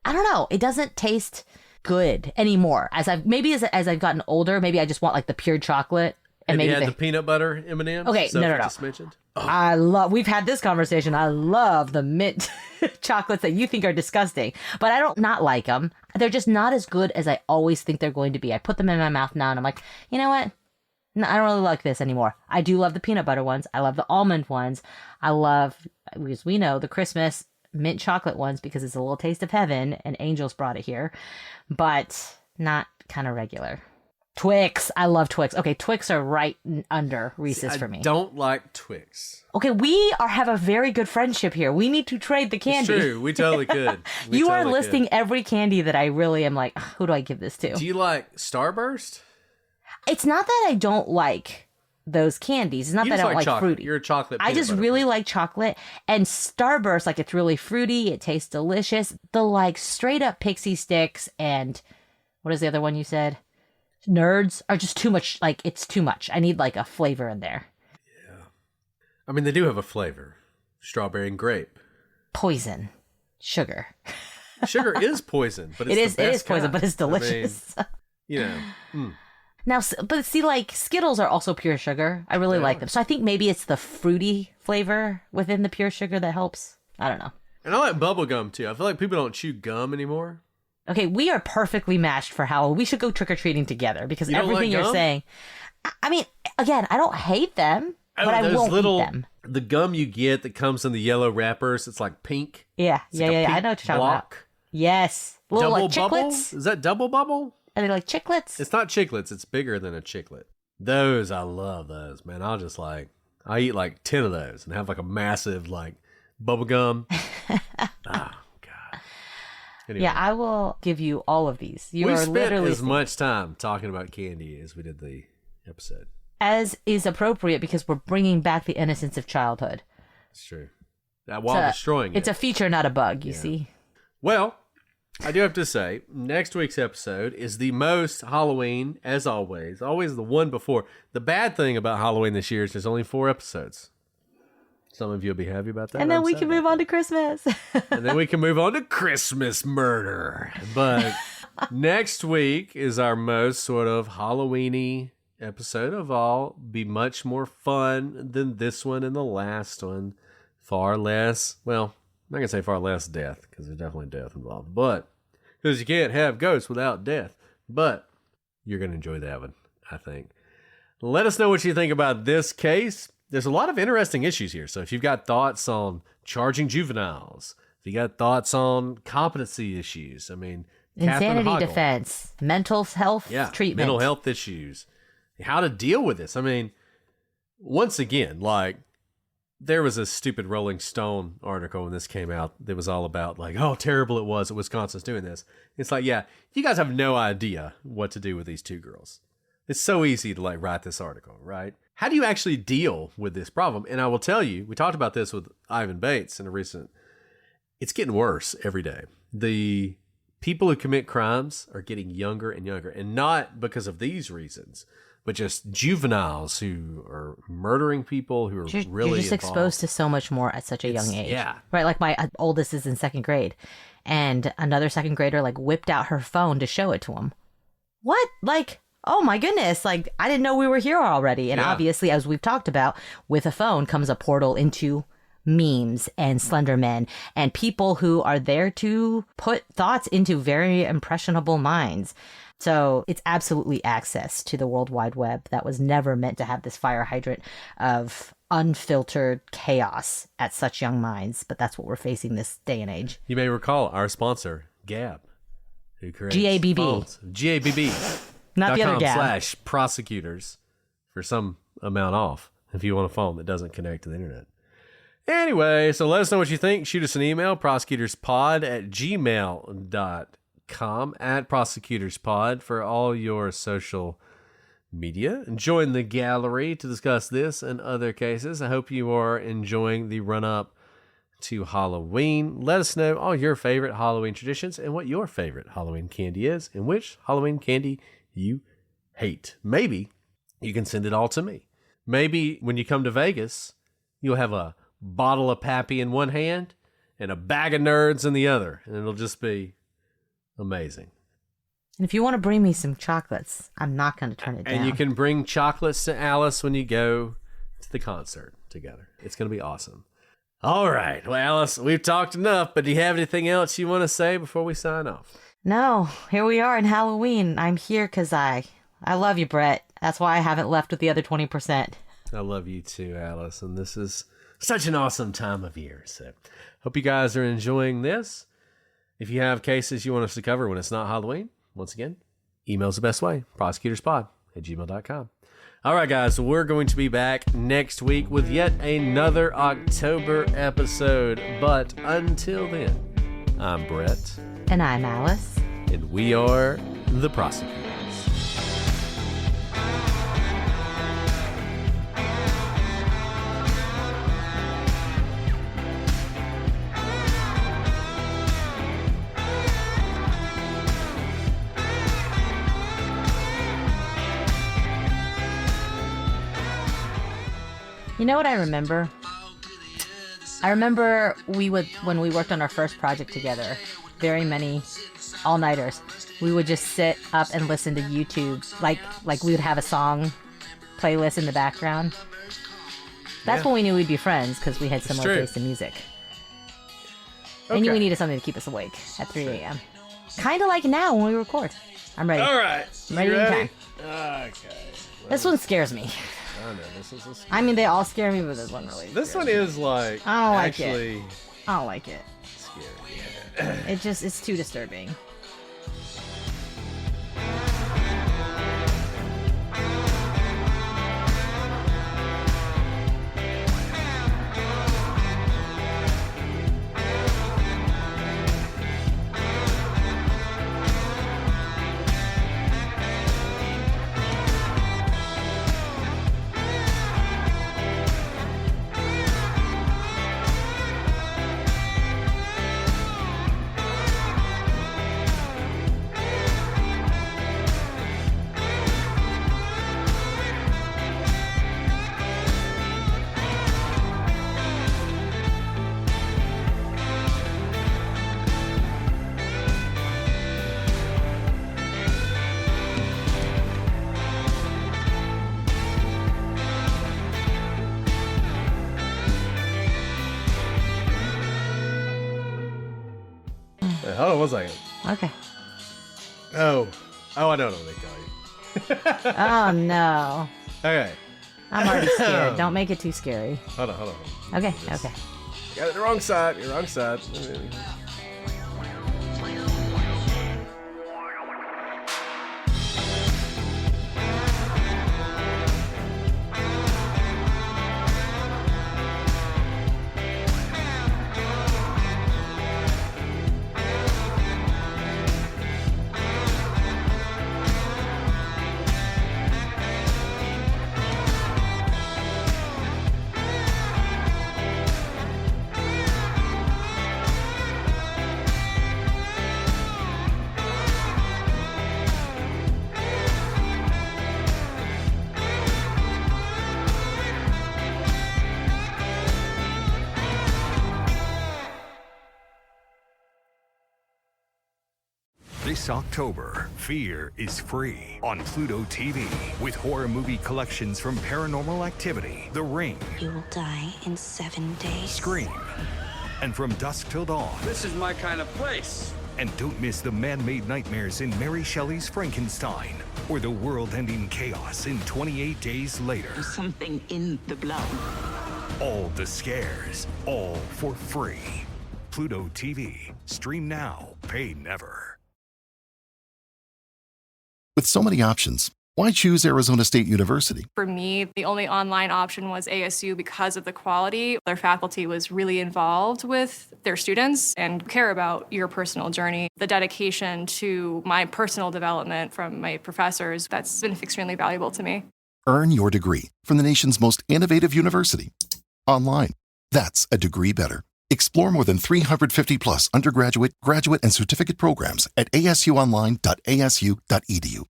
I don't know. It doesn't taste good anymore. As I've gotten older, maybe I just want like the pure chocolate. And Have you maybe had the peanut butter M&Ms? Okay, Sophie no. just mentioned? we've had this conversation. I love the mint chocolates that you think are disgusting, but I don't not like them. They're just not as good as I always think they're going to be. I put them in my mouth now and I'm like, you know what? No, I don't really like this anymore. I do love the peanut butter ones. I love the almond ones. I love, as we know, the Christmas mint chocolate ones because it's a little taste of heaven and angels brought it here, but not kind of regular. Twix. I love Twix. Okay, Twix are right under Reese's for me. I don't like Twix. Okay, we have a very good friendship here. We need to trade the candy. It's true. We totally could. We You are totally listing could. every candy that I really am like, who do I give this to? Do you like Starburst? It's not that I don't like those candies. It's not You that I just don't like chocolate. fruity. You're a chocolate I peanut just butter really person. like chocolate. And Starburst, like it's really fruity. It tastes delicious. The like straight up pixie sticks and what is the other one you said? Nerds are just too much. Like it's too much. I need like a flavor in there. I mean, they do have a flavor. Strawberry and grape. Poison. Sugar. Sugar is poison, but it's It the is best poison, kind. but it's delicious. I mean, Now, but see, like Skittles are also pure sugar. I really They like are. them. So I think maybe it's the fruity flavor within the pure sugar that helps. I don't know. And I like bubble gum too. I feel like people don't chew gum anymore. Okay, we are perfectly matched for Halloween. We should go trick-or-treating together because You don't everything like you're gum? saying... I mean, again, I don't hate them, but I those won't eat them. The gum you get that comes in the yellow wrappers, it's like pink. Yeah, It's like a I pink know what you're talking about. block. Yes. Little Double like bubble? chiclets. Is that double bubble? Are they like chiclets? It's not chiclets. It's bigger than a chiclet. Those, I love those, man. I eat like 10 of those and have like a massive like bubble gum. Oh, God. Anyway, Yeah, I will give you all of these. You we are spent literally as much time talking about candy as we did the episode. as is appropriate because we're bringing back the innocence of childhood. It's true. While destroying it. It's a feature, not a bug, you Yeah. see. Well, I do have to say, next week's episode is the most Halloween, as always. Always the one before. The bad thing about Halloween this year is there's only 4 episodes. Some of you will be happy about that. And then I'm we sad can about move on to Christmas. And then we can move on to Christmas murder. But next week is our most sort of Halloween-y episode of all. Be much more fun than this one and the last one. Far less, well, I'm not going to say far less death, because there's definitely death involved. But, because you can't have ghosts without death. But, you're going to enjoy that one, I think. Let us know what you think about this case. There's a lot of interesting issues here. So if you've got thoughts on charging juveniles, if you got thoughts on competency issues, I mean, Catherine Insanity Hoggle. defense, mental health treatment. Mental health issues, how to deal with this. I mean, once again, like, there was a stupid Rolling Stone article when this came out that was all about, like, how terrible it was that Wisconsin's doing this. It's like, yeah, you guys have no idea what to do with these 2 girls. It's so easy to, like, write this article, right? How do you actually deal with this problem? And I will tell you, we talked about this with Ivan Bates in a recent, it's getting worse every day. The people who commit crimes are getting younger and younger, and not because of these reasons, but just juveniles who are murdering people who are You're really just involved. exposed to so much more at such a young age. Yeah. Right, like my oldest is in 2nd grade, and another 2nd grader, like, whipped out her phone to show it to him. What? Like... oh my goodness, like, I didn't know we were here already. And Yeah. obviously, as we've talked about, with a phone comes a portal into memes and Slenderman and people who are there to put thoughts into very impressionable minds. So it's absolutely access to the World Wide Web that was never meant to have this fire hydrant of unfiltered chaos at such young minds. But that's what we're facing this day and age. You may recall our sponsor, Gab, who creates GABB. phones. GABB. Not the other Gab. /prosecutors for some amount off if you want a phone that doesn't connect to the internet. Anyway, so let us know what you think. Shoot us an email, prosecutorspod@gmail.com, @prosecutorspod for all your social media. And join the gallery to discuss this and other cases. I hope you are enjoying the run-up to Halloween. Let us know all your favorite Halloween traditions and what your favorite Halloween candy is and which Halloween candy you hate. Maybe you can send it all to me. Maybe when you come to Vegas, you'll have a bottle of Pappy in one hand and a bag of nerds in the other, and it'll just be amazing. And if you want to bring me some chocolates, I'm not going to turn it down. And you can bring chocolates to Alice when you go to the concert together. It's going to be awesome. All right. Well, Alice, we've talked enough, but do you have anything else you want to say before we sign off? No, here we are in Halloween. I'm here because I love you, Brett. That's why I haven't left with the other 20%. I love you too, Alice, and this is such an awesome time of year. So hope you guys are enjoying this. If you have cases you want us to cover when it's not Halloween, once again, email's the best way, prosecutorspod@gmail.com. All right, guys, so we're going to be back next week with yet another October episode. But until then, I'm Brett. And I'm Alice. And we are the Prosecutors. You know what I remember? I remember when we worked on our first project together, very many all-nighters, we would just sit up and listen to YouTube, like we would have a song playlist in the background. That's when we knew we'd be friends, because we had similar true. taste in music. I knew Okay. we needed something to keep us awake at 3 a.m. Kind of like now when we record. I'm ready. All right. I'm ready You anytime. Okay. This one scares me. I know this is. I mean, they all scare me, but this one really. This scares one me. is like I don't like actually I don't like it. scary. It's too disturbing. Wait, hold on one second. Okay. Oh, I know what they tell you. Oh no. Okay. I'm already scared. Don't make it too scary. Hold on. Okay. Just- Okay. Got it the wrong side. You're wrong side. This October, Fear is free on Pluto TV with horror movie collections from Paranormal Activity, The Ring, You will die in 7 days. Scream, and From Dusk Till Dawn. This is my kind of place. And don't miss the man-made nightmares in Mary Shelley's Frankenstein or the world-ending chaos in 28 Days Later. Something in the blood. All the scares, all for free. Pluto TV. Stream now, pay never. With so many options, why choose Arizona State University? For me, the only online option was ASU because of the quality. Their faculty was really involved with their students and care about your personal journey. The dedication to my personal development from my professors, that's been extremely valuable to me. Earn your degree from the nation's most innovative university. Online. That's a degree better. Explore more than 350 plus undergraduate, graduate, and certificate programs at asuonline.asu.edu.